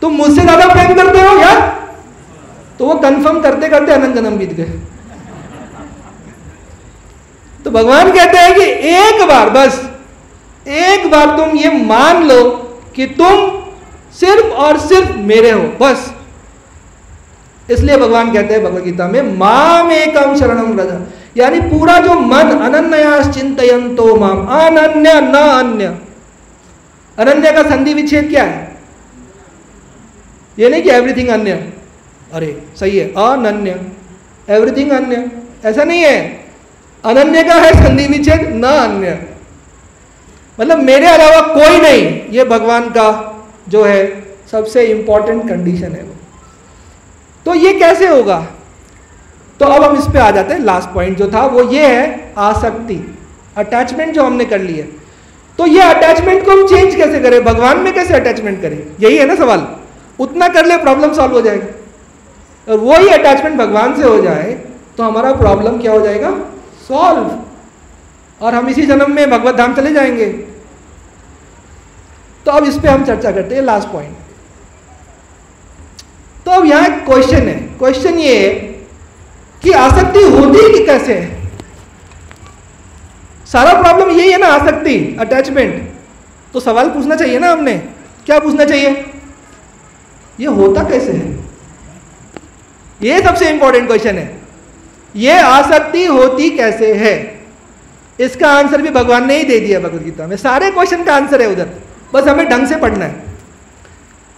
तुम मुझसे ज्यादा प्रेम करते हो या? तो वो कंफर्म करते करते अनंत जन्म बीत गए। तो भगवान कहते हैं कि एक बार, बस एक बार तुम ये मान लो कि तुम सिर्फ और सिर्फ मेरे हो, बस। इसलिए भगवान कहते हैं भगवद गीता में माम एकम शरणम व्रज, यानी पूरा जो मन अनन्यास चिंतयन्तो माम, अनन्य न अन्य। अनन्य का संधि विच्छेद क्या है? ये नहीं कि एवरीथिंग अन्य, अरे सही है, अनन्य एवरीथिंग अन्य, ऐसा नहीं है। अनन्य का है संधि विच्छेद न अन्य, मतलब मेरे अलावा कोई नहीं, ये भगवान का जो है सबसे इंपॉर्टेंट कंडीशन है वो। तो ये कैसे होगा? तो अब हम इस पे आ जाते हैं। लास्ट पॉइंट जो था वो ये है आसक्ति, अटैचमेंट जो हमने कर ली है। तो ये अटैचमेंट को हम चेंज कैसे करें? भगवान में कैसे अटैचमेंट करें? यही है ना सवाल। उतना कर ले प्रॉब्लम सॉल्व हो जाएगा, और वही अटैचमेंट भगवान से हो जाए तो हमारा प्रॉब्लम क्या हो जाएगा? सॉल्व, और हम इसी जन्म में भगवत धाम चले जाएंगे। तो अब इस पे हम चर्चा करते हैं, लास्ट पॉइंट। तो अब यहां एक क्वेश्चन है, क्वेश्चन ये है कि आसक्ति होती कि कैसे है? सारा प्रॉब्लम यही है ना, आसक्ति, अटैचमेंट। तो सवाल पूछना चाहिए ना हमने, क्या पूछना चाहिए? ये होता कैसे है? ये सबसे इंपॉर्टेंट क्वेश्चन है। ये आसक्ति होती कैसे है? इसका आंसर भी भगवान ने ही दे दिया भगवद गीता में। सारे क्वेश्चन का आंसर है उधर, बस हमें ढंग से पढ़ना है।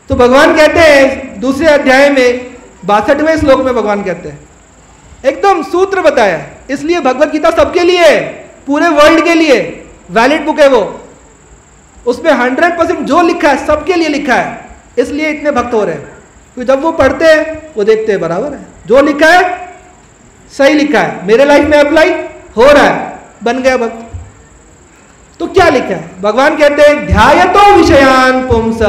तो भगवान कहते हैं दूसरे अध्याय में 62वें श्लोक में भगवान कहते हैं, एकदम सूत्र बताया। इसलिए भगवद गीता सबके लिए है, पूरे वर्ल्ड के लिए वैलिड बुक है वो। उसमें 100% जो लिखा है सबके लिए लिखा है, इसलिए इतने भक्त हो रहे हैं। क्योंकि जब वो पढ़ते हैं वो देखते हैं बराबर है, जो लिखा है सही लिखा है, मेरे लाइफ में अप्लाई हो रहा है, बन गया भक्त। तो क्या लिखा है? भगवान कहते हैं ध्यायतो विषयान पुंस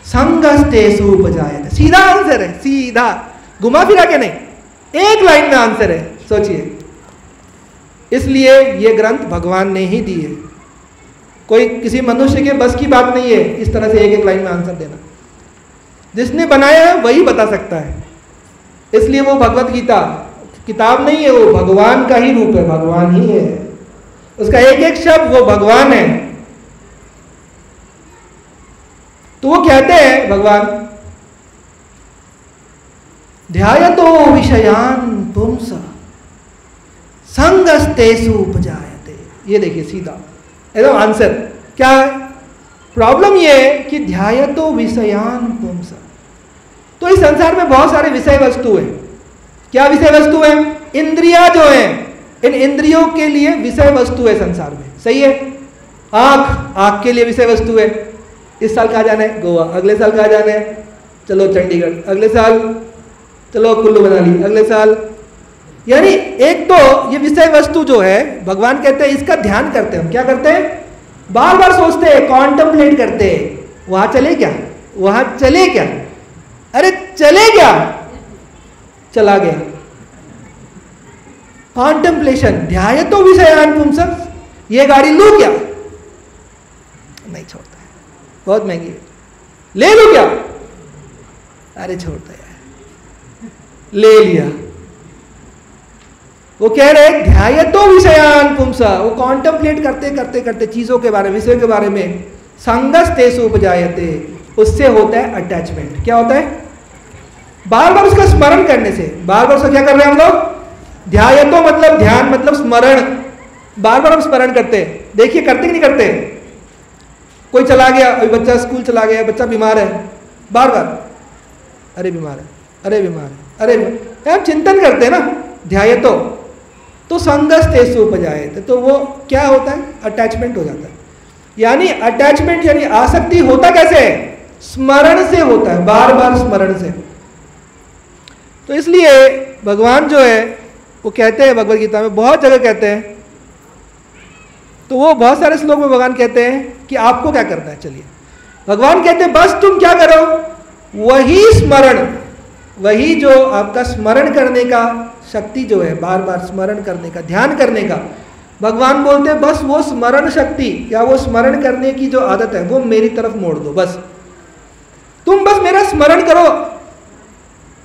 संगस्तेषु उपजायते। सीधा आंसर है, सीधा, घुमा फिरा के नहीं, एक लाइन में आंसर है। सोचिए, इसलिए ये ग्रंथ भगवान ने ही दिए, कोई किसी मनुष्य के बस की बात नहीं है इस तरह से एक एक लाइन में आंसर देना। जिसने बनाया है वही बता सकता है। इसलिए वो भगवत गीता किताब नहीं है, वो भगवान का ही रूप है, भगवान ही है। उसका एक एक शब्द वो भगवान है। तो वो कहते हैं भगवान ध्यायतो विषयान पुंस संगस्तेषु उपजायते। ये देखिए सीधा एकदम आंसर क्या है? प्रॉब्लम ये है कि ध्यायतो विषयान पुंस। तो इस संसार में बहुत सारे विषय वस्तु है। क्या विषय वस्तु है? इंद्रियां जो है, इन इंद्रियों के लिए विषय वस्तु है संसार में, सही है? आंख, आंख के लिए विषय वस्तु है। इस साल कहाँ जाना है? गोवा। अगले साल कहाँ जाना है? चलो चंडीगढ़। अगले साल चलो कुल्लू मनाली। अगले साल, यानी एक तो ये विषय वस्तु जो है भगवान कहते हैं इसका ध्यान करते हैं हम। क्या करते हैं? बार बार सोचते हैं, कॉन्टेम्पलेट करते हैं, वहां चले क्या, वहां चले क्या, अरे चले क्या, चला गया। कॉन्टेम्पलेशन, ध्यायतो विषयान पुंसः। ये गाड़ी लूं क्या? नहीं छोड़ता है, बहुत महंगी है। ले लूं क्या? अरे छोड़ता है, ले लिया। वो कह रहे ध्यायतो विषयान पुंसः। वो कॉन्टेम्पलेट करते करते करते चीजों के बारे में, विषय के बारे में, संगस्तेषु उपजायते, उससे होता है अटैचमेंट। क्या होता है? बार बार उसका स्मरण करने से। बार बार उसका क्या कर रहे हैं हम लोग? ध्यायतो मतलब ध्यान, मतलब स्मरण। बार बार हम स्मरण करते हैं। देखिए करते कि नहीं करते? कोई चला गया, अभी बच्चा स्कूल चला गया, बच्चा बीमार है, बार बार अरे बीमार है, अरे बीमार है, अरे बीमार। हम चिंतन करते हैं ना, ध्यायतो। तो संगस्तेषु उपजायते, तो वो क्या होता है? अटैचमेंट हो जाता है। यानी अटैचमेंट यानी आसक्ति होता कैसे है? स्मरण से होता है, बार बार स्मरण से। तो इसलिए भगवान जो है वो कहते हैं भगवद गीता में, बहुत जगह कहते हैं। तो वो बहुत सारे श्लोक में भगवान कहते हैं कि आपको क्या करना है। चलिए, भगवान कहते हैं बस तुम क्या करो, वही स्मरण, वही जो आपका स्मरण करने का शक्ति जो है, बार बार स्मरण करने का, ध्यान करने का, भगवान बोलते हैं बस वो स्मरण शक्ति या वो स्मरण करने की जो आदत है वो मेरी तरफ मोड़ दो। बस तुम बस मेरा स्मरण करो,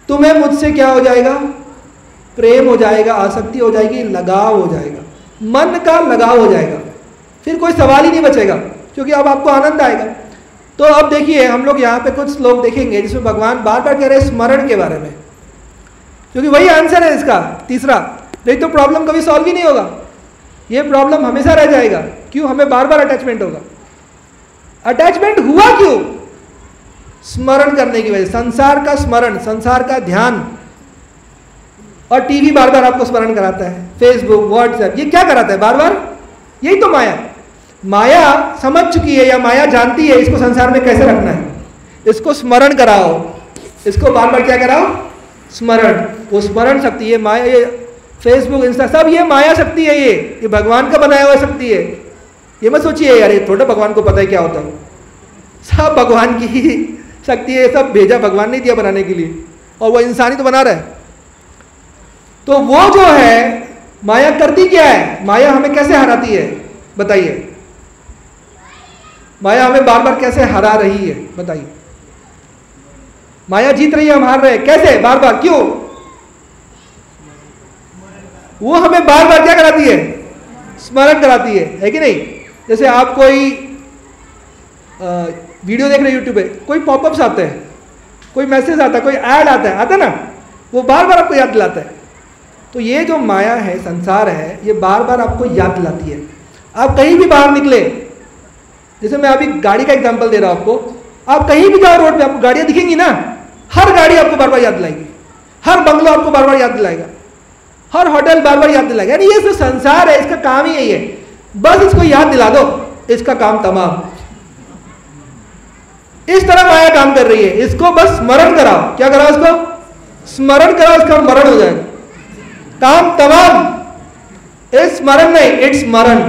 तुम्हें मुझसे क्या हो जाएगा, प्रेम हो जाएगा, आसक्ति हो जाएगी, लगाव हो जाएगा, मन का लगाव हो जाएगा, फिर कोई सवाल ही नहीं बचेगा, क्योंकि अब आपको आनंद आएगा। तो अब देखिए, हम लोग यहाँ पे कुछ श्लोक देखेंगे जिसमें भगवान बार बार कह रहे हैं स्मरण के बारे में, क्योंकि वही आंसर है इसका तीसरा। नहीं तो प्रॉब्लम कभी सॉल्व ही नहीं होगा, ये प्रॉब्लम हमेशा रह जाएगा। क्यों? हमें बार बार अटैचमेंट होगा। अटैचमेंट हुआ क्यों? स्मरण करने की वजह, संसार का स्मरण, संसार का ध्यान। और टीवी बार बार आपको स्मरण कराता है, फेसबुक, व्हाट्सएप, ये क्या कराता है बार बार? यही तो माया। माया समझ चुकी है या माया जानती है इसको संसार में कैसे रखना है, इसको स्मरण कराओ, इसको बार बार क्या कराओ, स्मरण। वो स्मरण शक्ति, ये माया, ये फेसबुक, इंस्टा, सब ये माया शक्ति है, ये भगवान का बनाया हुआ शक्ति है। ये मत सोचिए यार ये थोड़ा भगवान को पता है क्या होता है, सब भगवान की ही शक्ति है, सब भेजा भगवान ने दिया बनाने के लिए, और वो इंसान ही तो बना रहा है। तो वो जो है माया करती क्या है, माया हमें कैसे हराती है बताइए, माया हमें बार बार कैसे हरा रही है बताइए। माया जीत रही है, हम हार रहे हैं, कैसे, बार बार, क्यों? वो हमें बार बार क्या कराती है, स्मरण कराती है कि नहीं? जैसे आप कोई वीडियो देख रहे हैं यूट्यूब पे, कोई पॉपअप्स आते हैं, कोई मैसेज आता है, कोई ऐड आता है ना, वो बार बार आपको याद दिलाता है। तो ये जो माया है, संसार है, ये बार बार आपको याद दिलाती है। आप कहीं भी बाहर निकले, जैसे मैं अभी गाड़ी का एग्जांपल दे रहा हूं आपको, आप कहीं भी जाओ रोड पे, आपको गाड़ियां दिखेंगी ना, हर गाड़ी आपको बार बार याद दिलाएगी, हर बंगलो आपको बार बार याद दिलाएगा, हर होटल बार बार याद दिलाएगा। यानी ये जो संसार है इसका काम ही यही है, बस इसको याद दिला दो, इसका काम तमाम। इस तरह माया काम कर रही है, इसको बस स्मरण कराओ, क्या कराओ, इसको स्मरण कराओ, इसका मरण हो जाएगा, काम तमाम। इस स्मरण नहीं, इट्स मरण।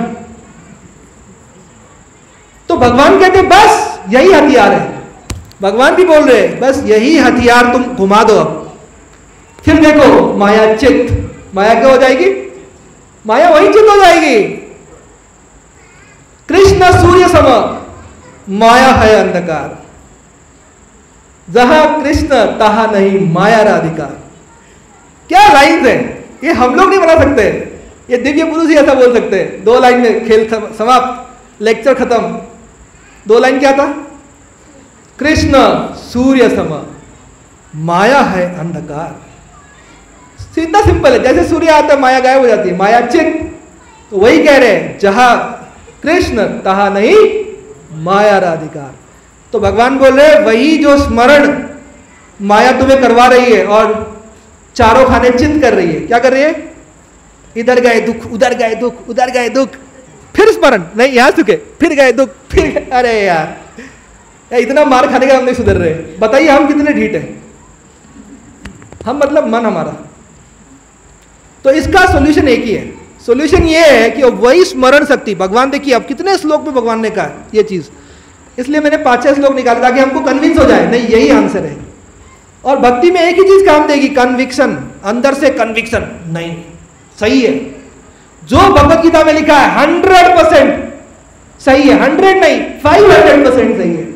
तो भगवान कहते बस यही हथियार है, भगवान भी बोल रहे हैं बस यही हथियार तुम घुमा दो अब, फिर देखो माया चित्त, माया क्या हो जाएगी, माया वही चित्त हो जाएगी। कृष्ण सूर्य सम, माया है अंधकार, जहां कृष्ण तहा नहीं माया राधिका। क्या लाइन है ये, हम लोग नहीं बना सकते, ये दिव्य पुरुष ही ऐसा बोल सकते हैं। 2 लाइन में खेल समाप्त, लेक्चर खत्म। 2 लाइन क्या था, कृष्ण सूर्य सम, माया है अंधकार। सीधा सिंपल है, जैसे सूर्य आता है माया गायब हो जाती है, माया चित्त। तो वही कह रहे हैं, जहां कृष्ण तहा नहीं माया राधिकार। तो भगवान बोल रहे हैं वही जो स्मरण माया तुम्हें करवा रही है और चारों खाने चिंत कर रही है, क्या कर रही है, इधर गए दुख, उधर गए दुख, उधर गए दुख, फिर स्मरण नहीं, यहां सुखे, फिर गए दुख, फिर, अरे यार इतना मार खाने का हम नहीं सुधर रहे। बताइए हम कितने ढीठ हैं हम, मतलब मन हमारा। तो इसका सॉल्यूशन एक ही है, सॉल्यूशन ये है कि वही स्मरण शक्ति, भगवान देखिए अब कितने श्लोक में भगवान ने कहा ये चीज, इसलिए मैंने 5-6 श्लोक निकाले ताकि हमको कन्विंस हो जाए नहीं यही आंसर है। और भक्ति में एक ही चीज काम देगी, कन्विक्शन, अंदर से कन्विक्शन, नहीं सही है जो भगवत गीता में लिखा है 100% सही है, 100 नहीं 500% सही है,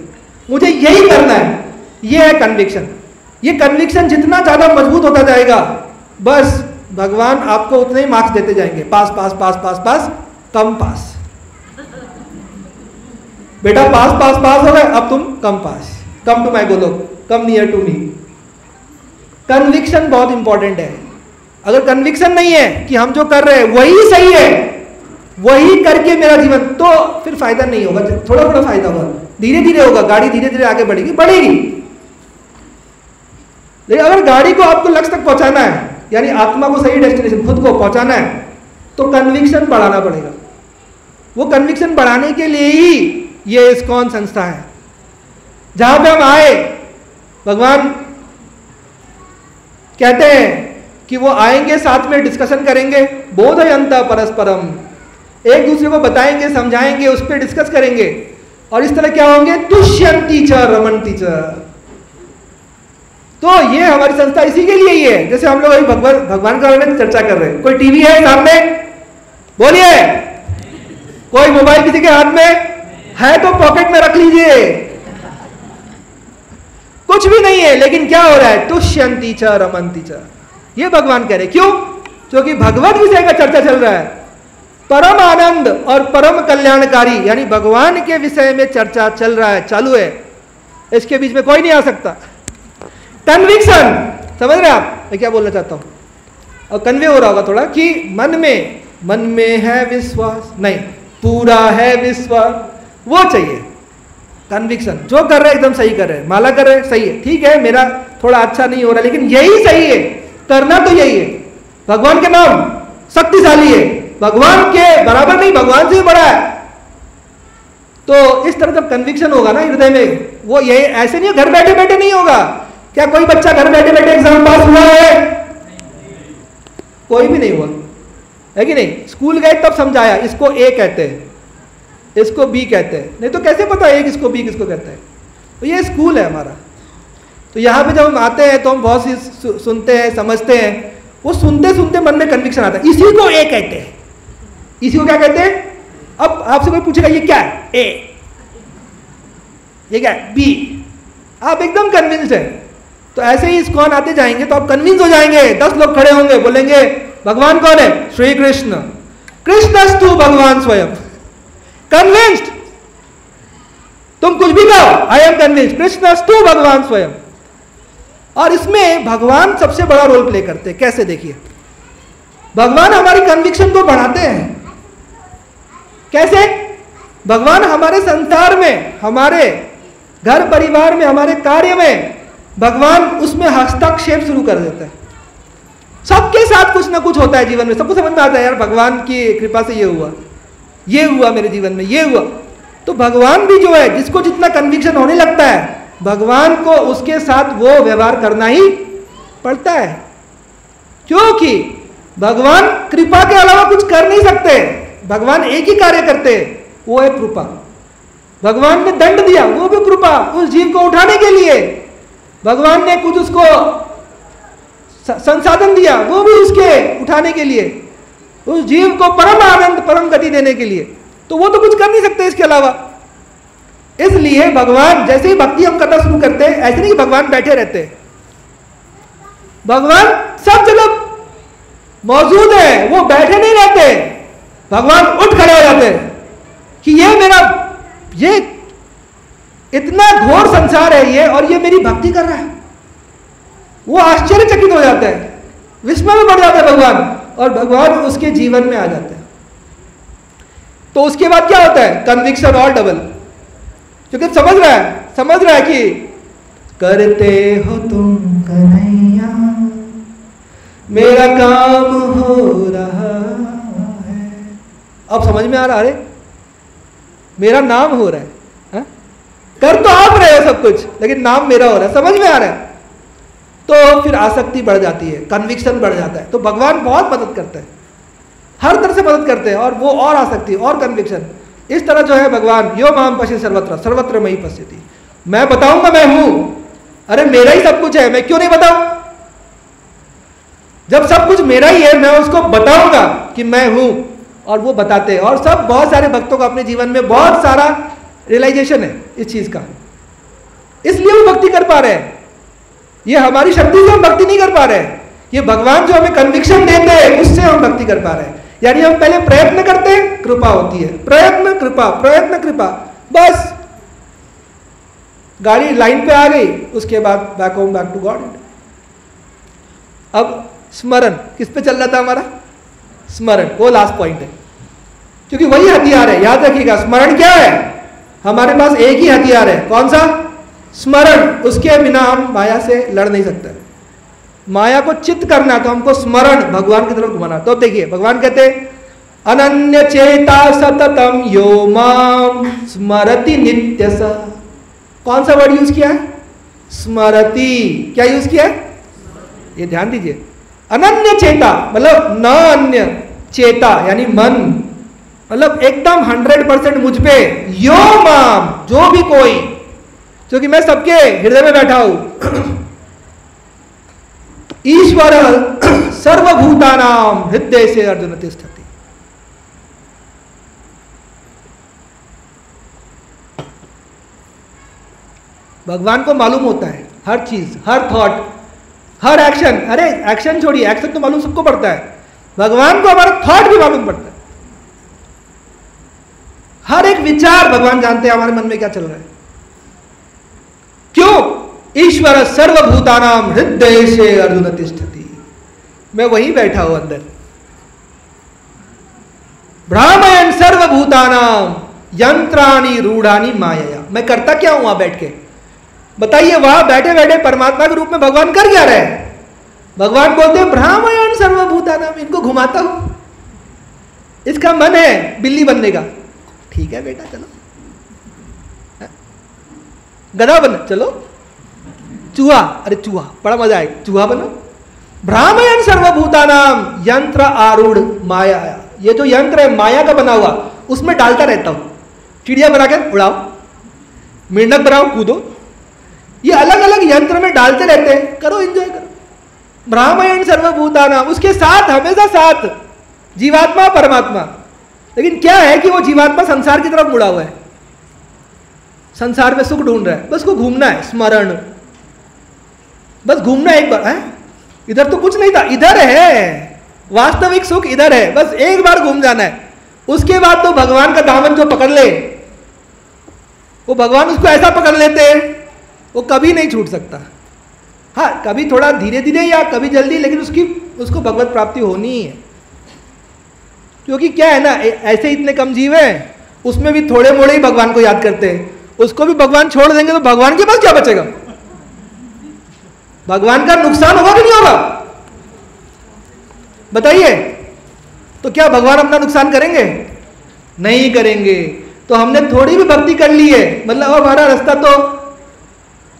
मुझे यही करना है, ये है कन्विक्शन। ये कन्विक्शन जितना ज्यादा मजबूत होता जाएगा, बस भगवान आपको उतने ही मार्क्स देते जाएंगे, पास पास पास पास पास, कम पास, बेटा पास पास पास हो गए, अब तुम कम पास, come to my Golok, come near to me. Conviction बहुत इंपॉर्टेंट है। अगर कन्विक्शन नहीं है कि हम जो कर रहे हैं वही सही है, वही करके मेरा जीवन, तो फिर फायदा नहीं होगा, थोड़ा थोड़ा फायदा होगा, धीरे धीरे होगा, गाड़ी धीरे धीरे आगे बढ़ेगी, बढ़ेगी। लेकिन अगर गाड़ी को आपको लक्ष्य तक पहुंचाना है, यानी आत्मा को सही डेस्टिनेशन खुद को पहुंचाना है, तो कन्विक्शन बढ़ाना पड़ेगा। वो कन्विक्शन बढ़ाने के लिए ही ये इस्कॉन संस्था है, जहां पे हम आए। भगवान कहते हैं कि वो आएंगे, साथ में डिस्कशन करेंगे, बोधयंत परस्परम, एक दूसरे को बताएंगे, समझाएंगे, उस पर डिस्कस करेंगे, और इस तरह क्या होंगे, तुष्यंती च रमन्ति च। तो ये हमारी संस्था इसी के लिए ही है। जैसे हम लोग अभी भगवान के बारे में चर्चा कर रहे हैं, कोई टीवी है सामने, बोलिए, कोई मोबाइल किसी के हाथ में है तो पॉकेट में रख लीजिए, कुछ भी नहीं है, लेकिन क्या हो रहा है, तुष्यंती च रमन्ति च। ये भगवान कह रहे, क्यों? क्योंकि भगवत विषय का चर्चा चल रहा है, परम आनंद और परम कल्याणकारी, यानी भगवान के विषय में चर्चा चल रहा है, चालू है, इसके बीच में कोई नहीं आ सकता। कन्विक्शन, समझ रहे आप मैं क्या बोलना चाहता हूं? और कन्वे हो रहा होगा थोड़ा कि मन में है विश्वास, नहीं, पूरा है विश्वास, वो चाहिए। कन्विक्शन, जो कर रहे एकदम सही कर रहे हैं, माला कर रहे सही है, ठीक है, मेरा थोड़ा अच्छा नहीं हो रहा, लेकिन यही सही है, करना तो यही है। भगवान के नाम शक्तिशाली है, भगवान के बराबर नहीं, भगवान से भी बड़ा है। तो इस तरह जब कन्विक्शन होगा ना हृदय में, वो ये ऐसे नहीं, घर बैठे बैठे नहीं होगा। क्या कोई बच्चा घर बैठे बैठे एग्जाम पास हुआ है? कोई भी नहीं हुआ है कि नहीं? स्कूल गए तब समझाया, इसको ए कहते हैं, इसको बी कहते हैं, नहीं तो कैसे पता है किसको बी किसको कहते हैं? तो ये स्कूल है हमारा। तो यहाँ पे जब हम आते हैं तो हम बहुत सी सुनते हैं, समझते हैं, वो सुनते सुनते मन में कन्विक्शन आता है, इसी को ए कहते हैं, इसी को क्या कहते हैं? अब आपसे कोई पूछेगा ये क्या है? ए। ये क्या है? बी। आप एकदम कन्विंस है। तो ऐसे ही इस्कॉन आते जाएंगे तो आप कन्विंस हो जाएंगे। 10 लोग खड़े होंगे, बोलेंगे भगवान कौन है? श्री कृष्ण। कृष्णस्तु भगवान स्वयं। कन्विंस्ड, तुम कुछ भी कहो, आई एम कन्विंस्ड, कृष्णस्तु भगवान स्वयं। और इसमें भगवान सबसे बड़ा रोल प्ले करते हैं। कैसे? देखिए, भगवान हमारी कन्विक्शन को बढ़ाते हैं। कैसे? भगवान हमारे संसार में, हमारे घर परिवार में, हमारे कार्य में भगवान उसमें हस्तक्षेप शुरू कर देता है। सबके साथ कुछ ना कुछ होता है जीवन में, सबको समझ में आता है यार भगवान की कृपा से ये हुआ मेरे जीवन में, ये हुआ। तो भगवान भी जो है, जिसको जितना कन्विक्शन होने लगता है, भगवान को उसके साथ वो व्यवहार करना ही पड़ता है, क्योंकि भगवान कृपा के अलावा कुछ कर नहीं सकते। भगवान एक ही कार्य करते, वो है कृपा। भगवान ने दंड दिया, वो भी कृपा, उस जीव को उठाने के लिए। भगवान ने कुछ उसको संसाधन दिया, वो भी उसके उठाने के लिए, उस जीव को परम आनंद, परम गति देने के लिए। तो वो तो कुछ कर नहीं सकते इसके अलावा। इसलिए भगवान, जैसे ही भक्ति हम करना शुरू करते हैं, ऐसे नहीं भगवान बैठे रहते, भगवान सब जगह मौजूद है, वो बैठे नहीं रहते। भगवान उठ खड़े हो जाते हैं कि ये इतना घोर संसार है ये, और ये मेरी भक्ति कर रहा है। वो आश्चर्यचकित हो जाते हैं, विस्मय में पड़ जाते हैं भगवान, और भगवान उसके जीवन में आ जाते हैं। तो उसके बाद क्या होता है? कन्विक्शन और डबल, क्योंकि समझ रहा है कि करते हो तुम कन्हैया, मेरा काम हो रहा है। अब समझ में आ रहा, अरे मेरा नाम हो रहा है, हा? कर तो आप रहे हो सब कुछ, लेकिन नाम मेरा हो रहा है, समझ में आ रहा है। तो फिर आसक्ति बढ़ जाती है, कन्विक्शन बढ़ जाता है। तो भगवान बहुत मदद करते हैं, हर तरह से मदद करते हैं, और वो और आसक्ति और कन्विक्शन। इस तरह जो है भगवान, यो माम पश्य सर्वत्र सर्वत्र मयि पश्यति, मैं बताऊंगा मैं हूं, अरे मेरा ही सब कुछ है, मैं क्यों नहीं बताऊं? जब सब कुछ मेरा ही है, मैं उसको बताऊंगा कि मैं हूं, और वो बताते हैं। और सब बहुत सारे भक्तों को अपने जीवन में बहुत सारा रियलाइजेशन है इस चीज का, इसलिए वो भक्ति कर पा रहे हैं। ये हमारी शक्ति से हम भक्ति नहीं कर पा रहे हैं, ये भगवान जो हमें कन्विक्शन देते हैं उससे हम भक्ति कर पा रहे हैं। यानी हम पहले प्रयत्न करते हैं, कृपा होती है, प्रयत्न कृपा, प्रयत्न कृपा, बस गाड़ी लाइन पे आ गई, उसके बाद back home, back to God. अब स्मरण किस पे चल रहा था हमारा? स्मरण, वो लास्ट पॉइंट है, क्योंकि वही हथियार है। याद रखिएगा, स्मरण क्या है? हमारे पास एक ही हथियार है, कौन सा? स्मरण। उसके बिना हम माया से लड़ नहीं सकते। माया को चित्त करना तो हमको स्मरण, भगवान की तरफ घुमाना। तो अब देखिए, भगवान कहते अनन्य चेता सततम यो माम स्मरति नित्य स। कौन सा वर्ड यूज किया है? स्मरति। क्या यूज किया है? ये ध्यान दीजिए, अनन्य चेता मतलब न अन्य चेता, यानी मन, मतलब एकदम 100% मुझ पे, यो माम, जो भी कोई, क्योंकि मैं सबके हृदय में बैठा हूं। ईश्वर सर्वभूतानाम हृदय से अर्जुन तिष्ठति। भगवान को मालूम होता है हर चीज, हर थॉट, हर एक्शन। अरे एक्शन छोड़िए, एक्शन तो मालूम सबको पड़ता है, भगवान को हमारा थॉट भी मालूम पड़ता है। हर एक विचार भगवान जानते हैं हमारे मन में क्या चल रहा है। क्यों? ईश्वर सर्वभूतानाम हृदय से अर्जुन तिष्ठति। मैं वहीं बैठा हूं अंदर। भ्रामयन् सर्वभूतानाम यंत्राणि रूढ़ानि मायया। मैं करता क्या हूं वहां बैठ के? बताइए, वहां बैठे बैठे परमात्मा के रूप में भगवान कर क्या रहे हैं? भगवान बोलते हैं भ्रामयन् सर्वभूतानाम, इनको घुमाता हूं। इसका मन है बिल्ली बनने का, ठीक है बेटा चलो। गधा बनो, चलो। चूहा, अरे चूहा बड़ा मजा आए, चूहा बनो। भ्रामयन् सर्वभूतानाम यंत्र आरूढ़ माया। ये जो यंत्र है माया का बना हुआ, उसमें डालता रहता हूं। चिड़िया बना के उड़ाओ, मेंढक बनाओ, कूदो, ये अलग अलग यंत्र में डालते रहते हैं। करो, एंजॉय करो। भ्रामयन् सर्वभूतानाम, उसके साथ हमेशा साथ जीवात्मा परमात्मा। लेकिन क्या है कि वो जीवात्मा संसार की तरफ मुड़ा हुआ है, संसार में सुख ढूंढ रहा है, बस को घूमना है, स्मरण, बस घूमना एक बार है। इधर तो कुछ नहीं था, इधर है वास्तविक सुख, इधर है, बस एक बार घूम जाना है। उसके बाद तो भगवान का दामन जो पकड़ ले, वो भगवान उसको ऐसा पकड़ लेते हैं, वो कभी नहीं छूट सकता। हाँ, कभी थोड़ा धीरे धीरे या कभी जल्दी, लेकिन उसको भगवत प्राप्ति होनी ही है। क्योंकि क्या है ना, ऐसे इतने कम जीव हैं, उसमें भी थोड़े मोड़े ही भगवान को याद करते हैं। उसको भी भगवान छोड़ देंगे तो भगवान के पास क्या बचेगा? भगवान का नुकसान होगा कि नहीं होगा? बताइए। तो क्या भगवान अपना नुकसान करेंगे? नहीं करेंगे। तो हमने थोड़ी भी भक्ति कर ली है, मतलब अब हमारा रास्ता तो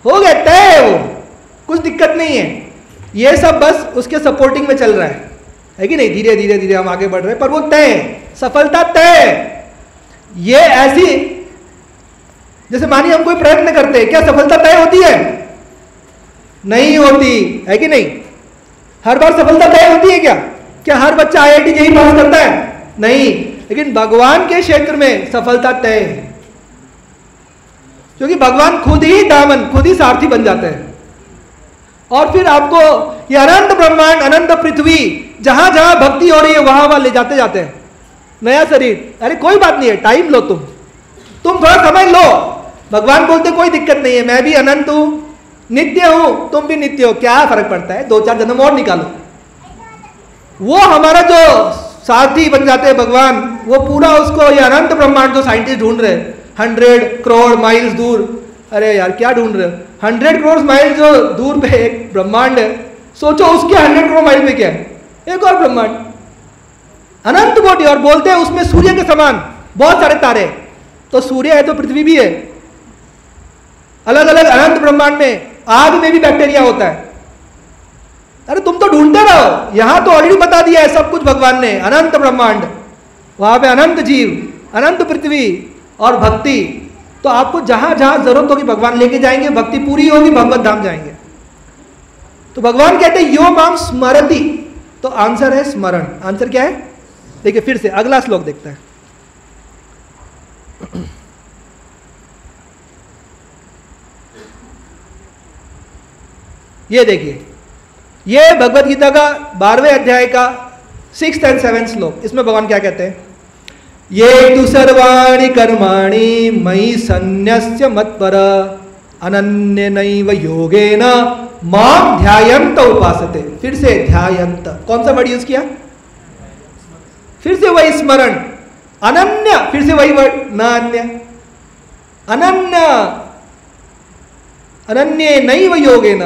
हो गया, तय है, वो कुछ दिक्कत नहीं है। ये सब बस उसके सपोर्टिंग में चल रहा है कि नहीं? धीरे धीरे धीरे हम आगे बढ़ रहे हैं, पर वो तय है, सफलता तय है। ये ऐसी, जैसे मानिए हम कोई प्रयत्न करते हैं, क्या सफलता तय होती है? नहीं होती है कि नहीं? हर बार सफलता तय होती है क्या? क्या हर बच्चा IIT जेईई पास करता है? नहीं। लेकिन भगवान के क्षेत्र में सफलता तय है, क्योंकि भगवान खुद ही दामन, खुद ही सारथी बन जाते हैं। और फिर आपको ये अनंत ब्रह्मांड, अनंत पृथ्वी, जहां जहां भक्ति हो रही है वहां वहां ले जाते जाते हैं। नया शरीर, अरे कोई बात नहीं है, टाइम लो, तुम थोड़ा समय लो। भगवान बोलते कोई दिक्कत नहीं है, मैं भी अनंत हूं, नित्य हूं, तुम भी नित्य हो, क्या फर्क पड़ता है, 2-4 जन्म और निकालो। वो हमारा जो सारथी बन जाते हैं भगवान, वो पूरा उसको ये अनंत ब्रह्मांड जो साइंटिस्ट ढूंढ रहे हैं 100 करोड़ माइल्स दूर, अरे यार क्या ढूंढ रहे हो? 100 करोड़ माइल जो दूर पे एक ब्रह्मांड है, सोचो उसके 100 करोड़ माइल पे क्या है, एक और ब्रह्मांड, अनंत कोटि। और बोलते हैं उसमें सूर्य के समान बहुत सारे तारे। तो सूर्य है तो पृथ्वी भी है। अलग अलग अनंत ब्रह्मांड में आग में भी बैक्टीरिया होता है। अरे तुम तो ढूंढते रहो, यहां तो ऑलरेडी बता दिया है सब कुछ भगवान ने। अनंत ब्रह्मांड, वहां पे अनंत जीव, अनंत पृथ्वी और भक्ति। तो आपको जहां जहां जरूरत होगी भगवान लेके जाएंगे, भक्ति पूरी होगी, भगवत धाम जाएंगे। तो भगवान कहते हैं यो माम स्मरति, तो आंसर है स्मरण। आंसर क्या है? देखिए फिर से अगला श्लोक देखते हैं। ये देखिए, ये भगवत गीता का 12वें अध्याय का 6th and 7th श्लोक। इसमें भगवान क्या कहते हैं? ये तु सर्वाणि कर्माणि मयि सन्न्यस्य मत्पर अनन्य नैव योगेन माम ध्यायन्त उपासते। फिर से ध्यायन्त, कौन सा वर्ड यूज किया? फिर से वही स्मरण। अनन्य, फिर से वही वर्ड, न अन्य। अनन्य, अनन्य नैव योगेन,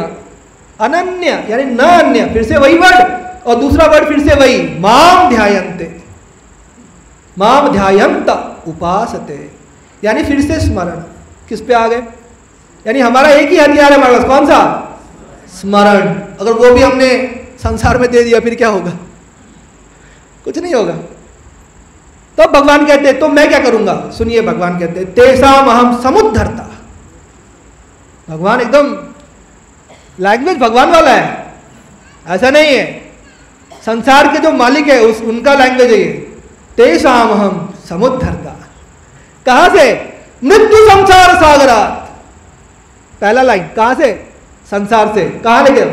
अनन्य यानी न अन्य, फिर से वही वर्ड, और दूसरा वर्ड फिर से वही, माम ध्यायन्ते, माम ध्यायन्त उपासते, यानी फिर से स्मरण। किस पे आ गए? यानी हमारा एक ही हथियार है हमारे पास, कौन सा? स्मरण। अगर वो भी हमने संसार में दे दिया फिर क्या होगा? कुछ नहीं होगा। तो भगवान कहते हैं तो मैं क्या करूंगा, सुनिए भगवान कहते हैं तेषाम अहम समुद्धरता। भगवान एकदम लैंग्वेज भगवान वाला है, ऐसा नहीं है संसार के जो मालिक है उनका लैंग्वेज है ये। तेषाम अहम समुद्धरता, कहां से, मृत्यु संसार सागरात। पहला लाइन कहां से, संसार से, कहां लेके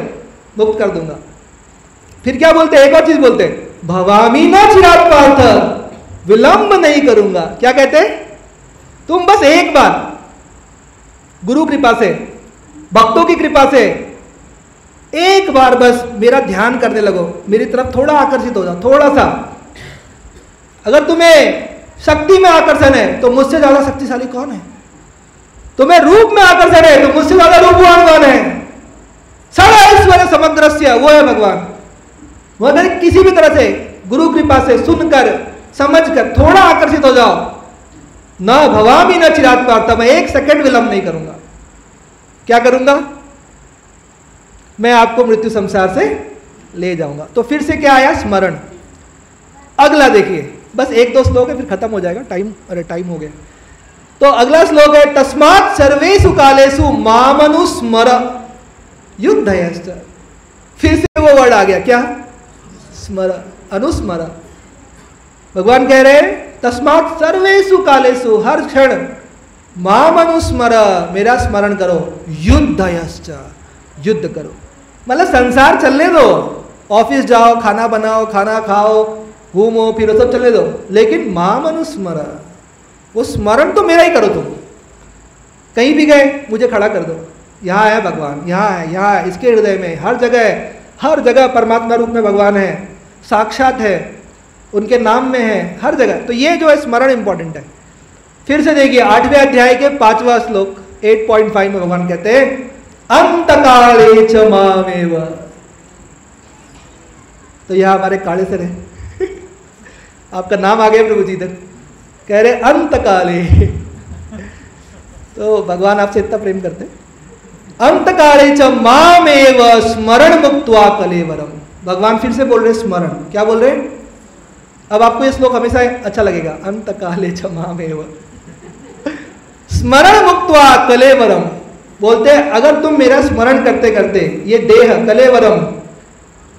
मुक्त कर दूंगा। फिर क्या बोलते, एक और चीज बोलते, भवामी न चिरात पार्थ, विलंब नहीं करूंगा। क्या कहते, तुम बस एक बार गुरु कृपा से, भक्तों की कृपा से एक बार बस मेरा ध्यान करने लगो, मेरी तरफ थोड़ा आकर्षित हो जाओ, थोड़ा सा। अगर तुम्हें शक्ति में आकर्षण है तो मुझसे ज्यादा शक्तिशाली कौन है, तुम्हें रूप में आकर्षण है तो मुझसे ज्यादा रूपवान कौन है। सारा ऐश्वर्य समग्रस्य वो है भगवान। वो अगर किसी भी तरह से गुरु कृपा से सुनकर समझकर थोड़ा आकर्षित हो जाओ, न भवामी न चिरात पार्थ, मैं एक सेकंड विलंब नहीं करूंगा। क्या करूंगा, मैं आपको मृत्यु संसार से ले जाऊंगा। तो फिर से क्या आया, स्मरण। अगला देखिए, बस एक दो श्लोक है फिर खत्म हो जाएगा टाइम, अरे टाइम हो गया। तो अगला श्लोक है तस्मात् सर्वेषु कालेषु मामनुस्मर युद्धयश्च। फिर से वो वर्ड आ गया, क्या, स्मर, अनुस्मर। भगवान कह रहे हैं तस्मात् सर्वेषु कालेषु, हर क्षण मामनुस्मर, मेरा स्मरण करो, युद्धयश्च, युद्ध करो। मतलब संसार चलने दो, ऑफिस जाओ, खाना बनाओ, खाना खाओ, घूमो फिरो, सब चलने दो, लेकिन माम अनुस्मर, वो स्मरण तो मेरा ही करो। तुम कहीं भी गए मुझे खड़ा कर दो, यहाँ है भगवान, यहाँ है, यहाँ है, इसके हृदय में, हर जगह परमात्मा रूप में भगवान है, साक्षात है, उनके नाम में है, हर जगह। तो ये जो है स्मरण इंपॉर्टेंट है। फिर से देखिए 8वें अध्याय के 5वां श्लोक 8.5 में भगवान कहते हैं अंतकाले च मामेव। तो यह हमारे काले सर है आपका नाम आ गया प्रभु जी तक, कह रहे अंतकाले। तो भगवान आपसे इतना प्रेम करते, अंतकाले च मामेव स्मरण मुक्त्वा कलेवरम। भगवान फिर से बोल रहे स्मरण, क्या बोल रहे, अब आपको ये श्लोक हमेशा अच्छा लगेगा, अंतकाले च मामेव स्मरण मुक्त्वा कलेवरम। बोलते हैं अगर तुम मेरा स्मरण करते करते ये देह कलेवरम,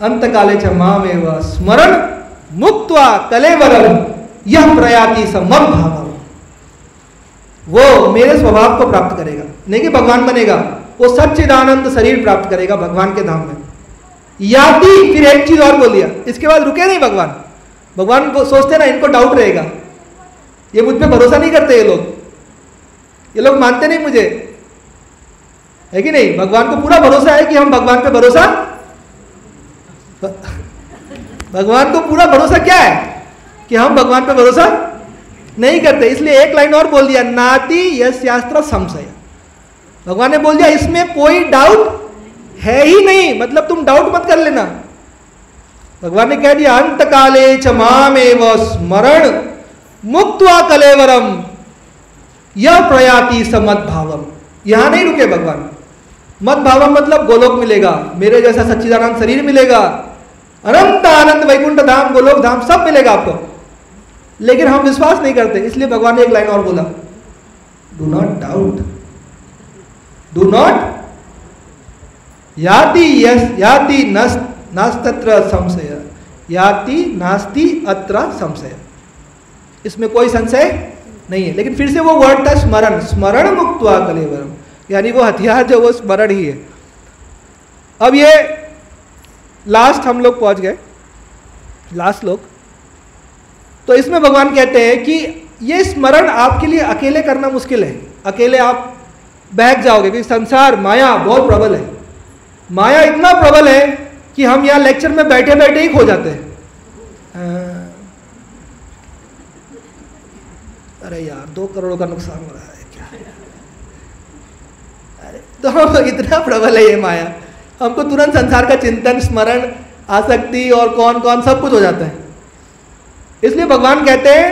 अंतकाले च मामेव स्मरण मुक्त्वा कलेवरम यह प्रयाति समम भावम, वो मेरे स्वभाव को प्राप्त करेगा, नहीं कि भगवान बनेगा, वो सच्चिदानंद शरीर प्राप्त करेगा भगवान के धाम में। याति, फिर एक चीज और बोल दिया, इसके बाद रुके नहीं भगवान। भगवान को सोचते ना इनको डाउट रहेगा, ये मुझ पे भरोसा नहीं करते, ये लोग मानते नहीं मुझे, है कि नहीं। भगवान को पूरा भरोसा है कि हम भगवान पे भरोसा, भगवान को पूरा भरोसा क्या है कि हम भगवान पे भरोसा नहीं करते, इसलिए एक लाइन और बोल दिया, नाति यस्यास्त्र संशय। भगवान ने बोल दिया इसमें कोई डाउट है ही नहीं, मतलब तुम डाउट मत कर लेना। भगवान ने कह दिया अंतकाले च मामेव स्मरण मुक्त्वा कलेवरम यह प्रयाति समद्भावम। यहां नहीं रुके भगवान, मद्भावम मतलब गोलोक मिलेगा, मेरे जैसा सच्चिदानंद शरीर मिलेगा, अनंत आनंद वैकुंठ धाम, गोलोक धाम सब मिलेगा आपको, लेकिन हम विश्वास नहीं करते, इसलिए भगवान ने एक लाइन और बोला, do not doubt, do not याति यस याति नास्तत्र संशय, याति नास्ति अत्र संशय, इसमें कोई संशय नहीं है। लेकिन फिर से वो वर्ड था स्मरण, स्मरण मुक्त्वा कलेवरम, यानी वो हथियार जो वो स्मरण ही है। अब ये लास्ट हम लोग पहुंच गए, लास्ट लोग। तो इसमें भगवान कहते हैं कि ये स्मरण आपके लिए अकेले करना मुश्किल है, अकेले आप बहक जाओगे, क्योंकि संसार माया बहुत प्रबल है। माया इतना प्रबल है कि हम यहाँ लेक्चर में बैठे बैठे ही खो जाते हैं। अरे यार 2 करोड़ का नुकसान हो रहा है क्या, अरे तो हम इतना प्रबल है ये माया, हमको तुरंत संसार का चिंतन, स्मरण, आसक्ति और कौन कौन सब कुछ हो जाता है। इसलिए भगवान कहते हैं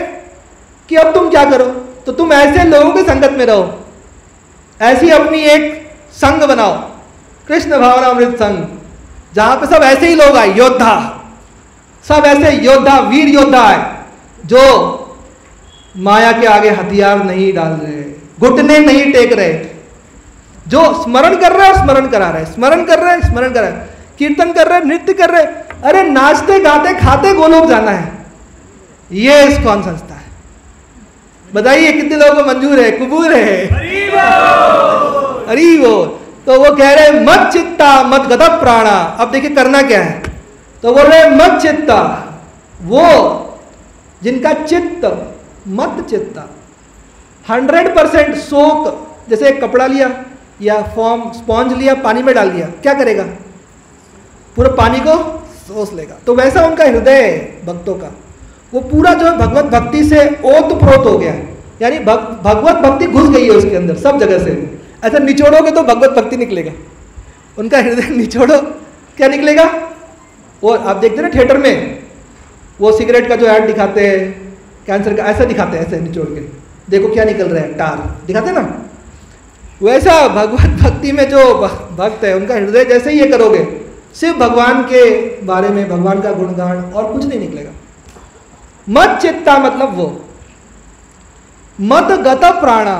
कि अब तुम क्या करो, तो तुम ऐसे लोगों की संगत में रहो, ऐसी अपनी एक संघ बनाओ, कृष्ण भावनामृत संघ, जहां पे सब ऐसे ही लोग आए, योद्धा, सब ऐसे योद्धा, वीर योद्धा है, जो माया के आगे हथियार नहीं डाल रहे, घुटने नहीं टेक रहे। जो स्मरण कर रहा है स्मरण करा रहे, स्मरण कर रहे हैं स्मरण करा रहे, कीर्तन कर रहे हैं, नृत्य कर रहे हैं, अरे नाचते गाते खाते गोलोक जाना है, ये इस्कॉन संस्था है। बताइए कितने लोगों को मंजूर है, कबूल है? हरि बोल। तो वो कह रहे मत चित्ता मत गत प्राणा। अब देखिए करना क्या है, तो बोल रहे मत चित्ता, वो जिनका चित्त मत चित्ता 100% सोक, जैसे एक कपड़ा लिया या फॉर्म स्पॉन्ज लिया, पानी में डाल दिया, क्या करेगा? पूरा पानी को सोच लेगा। तो वैसा उनका हृदय भक्तों का, वो पूरा जो भगवत भक्ति से ओतप्रोत हो गया, यानी भगवत भक्ति घुस गई है उसके अंदर सब जगह से। ऐसा निचोड़ोगे तो भगवत भक्ति निकलेगा, उनका हृदय निचोड़ो क्या निकलेगा? वो आप देखते ना थिएटर में वो सिगरेट का जो ऐड दिखाते हैं, कैंसर का, ऐसा दिखाते हैं, ऐसे निचोड़ के देखो क्या निकल रहा है, टार दिखाते ना। वैसा भगवत भक्ति में जो भक्त है उनका हृदय जैसे ही ये करोगे, सिर्फ भगवान के बारे में, भगवान का गुणगान और कुछ नहीं निकलेगा। मत चित्ता मतलब वो मत गत प्राणा,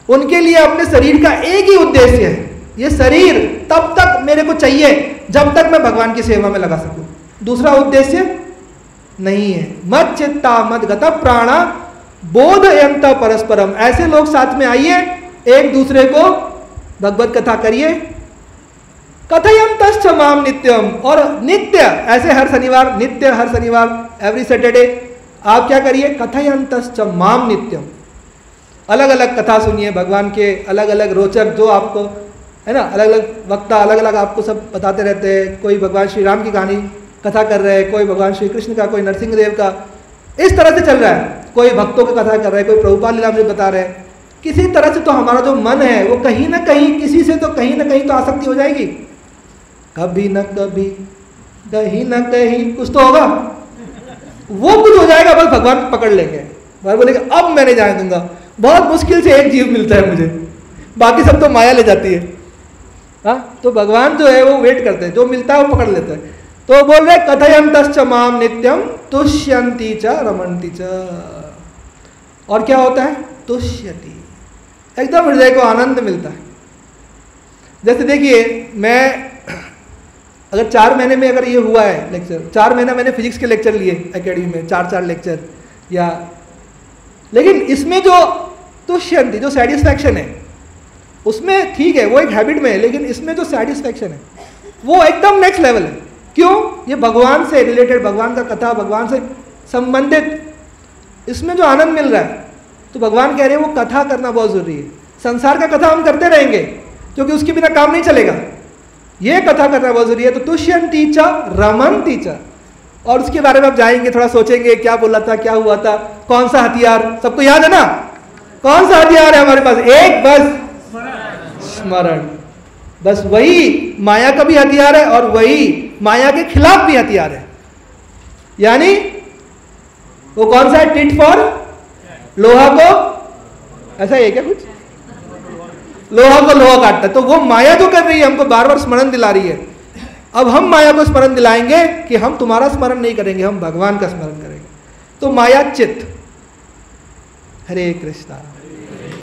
उनके लिए अपने शरीर का एक ही उद्देश्य है, ये शरीर तब तक मेरे को चाहिए जब तक मैं भगवान की सेवा में लगा सकूं, दूसरा उद्देश्य नहीं है। मत चित्ता मत गत प्राणा बोधयंत परस्परम, ऐसे लोग साथ में आइए, एक दूसरे को भगवत कथा करिए। कथयंतश्च माम नित्यम, और नित्य ऐसे हर शनिवार, नित्य हर शनिवार, एवरी सैटरडे आप क्या करिए? कथयंतश्च माम नित्यम, अलग अलग कथा सुनिए भगवान के, अलग अलग रोचक जो आपको है ना, अलग अलग वक्ता अलग अलग आपको सब बताते रहते हैं। कोई भगवान श्री राम की कहानी कथा कर रहे हैं, कोई भगवान श्री कृष्ण का, कोई नरसिंह देव का, इस तरह से चल रहा है। कोई भक्तों की कथा कर रहे हैं, कोई प्रभुपाद लीलामृत बता रहे हैं। किसी तरह से तो हमारा जो मन है वो कहीं ना कहीं, किसी से तो कहीं ना कहीं तो आसक्ति हो जाएगी, कभी न कभी कहीं ना कहीं कुछ तो होगा, वो कुछ हो जाएगा, बस भगवान पकड़ लेंगे। भगवान बोलेंगे अब मैं नहीं जाने दूंगा। बहुत मुश्किल से एक जीव मिलता है मुझे, बाकी सब तो माया ले जाती है। हाँ, तो भगवान जो है वो वेट करते हैं, जो मिलता है वो पकड़ लेते हैं। तो बोल रहे कथयंतश्च माम नित्यम तुष्यन्ति च रमन्ति च, और क्या होता है? तुष्यति, एकदम हृदय को आनंद मिलता है। जैसे देखिए, मैं अगर 4 महीने में अगर ये हुआ है लेक्चर, 4 महीना मैंने फिजिक्स के लेक्चर लिए एकेडमी में, 4 लेक्चर, या लेकिन इसमें जो तुष्यन्ति, जो सेटिस्फैक्शन है, उसमें ठीक है वो एक हैबिट में है, लेकिन इसमें जो सेटिस्फैक्शन है वो एकदम नेक्स्ट लेवल है। क्यों? ये भगवान से रिलेटेड, भगवान का कथा, भगवान से संबंधित, इसमें जो आनंद मिल रहा है, तो भगवान कह रहे हैं वो कथा करना बहुत जरूरी है। संसार का कथा हम करते रहेंगे क्योंकि उसके बिना काम नहीं चलेगा, ये कथा करना बहुत जरूरी है। तो तुष्यन्ति च रमन्ति च, और उसके बारे में आप जाएंगे, थोड़ा सोचेंगे क्या बोला था, क्या हुआ था, कौन सा हथियार, सबको याद है ना? कौन सा हथियार है हमारे पास? एक, बस स्मरण। बस वही माया का भी हथियार है और वही माया के खिलाफ भी हथियार है। यानी वो कौन सा है? टिट फॉर लोहा को, ऐसा है क्या कुछ? लोहा को लोहा काटता है। तो वो माया जो कर रही है हमको बार बार स्मरण दिला रही है। अब हम माया को स्मरण दिलाएंगे कि हम तुम्हारा स्मरण नहीं करेंगे, हम भगवान का स्मरण करेंगे। तो माया चित्त। हरे कृष्णा।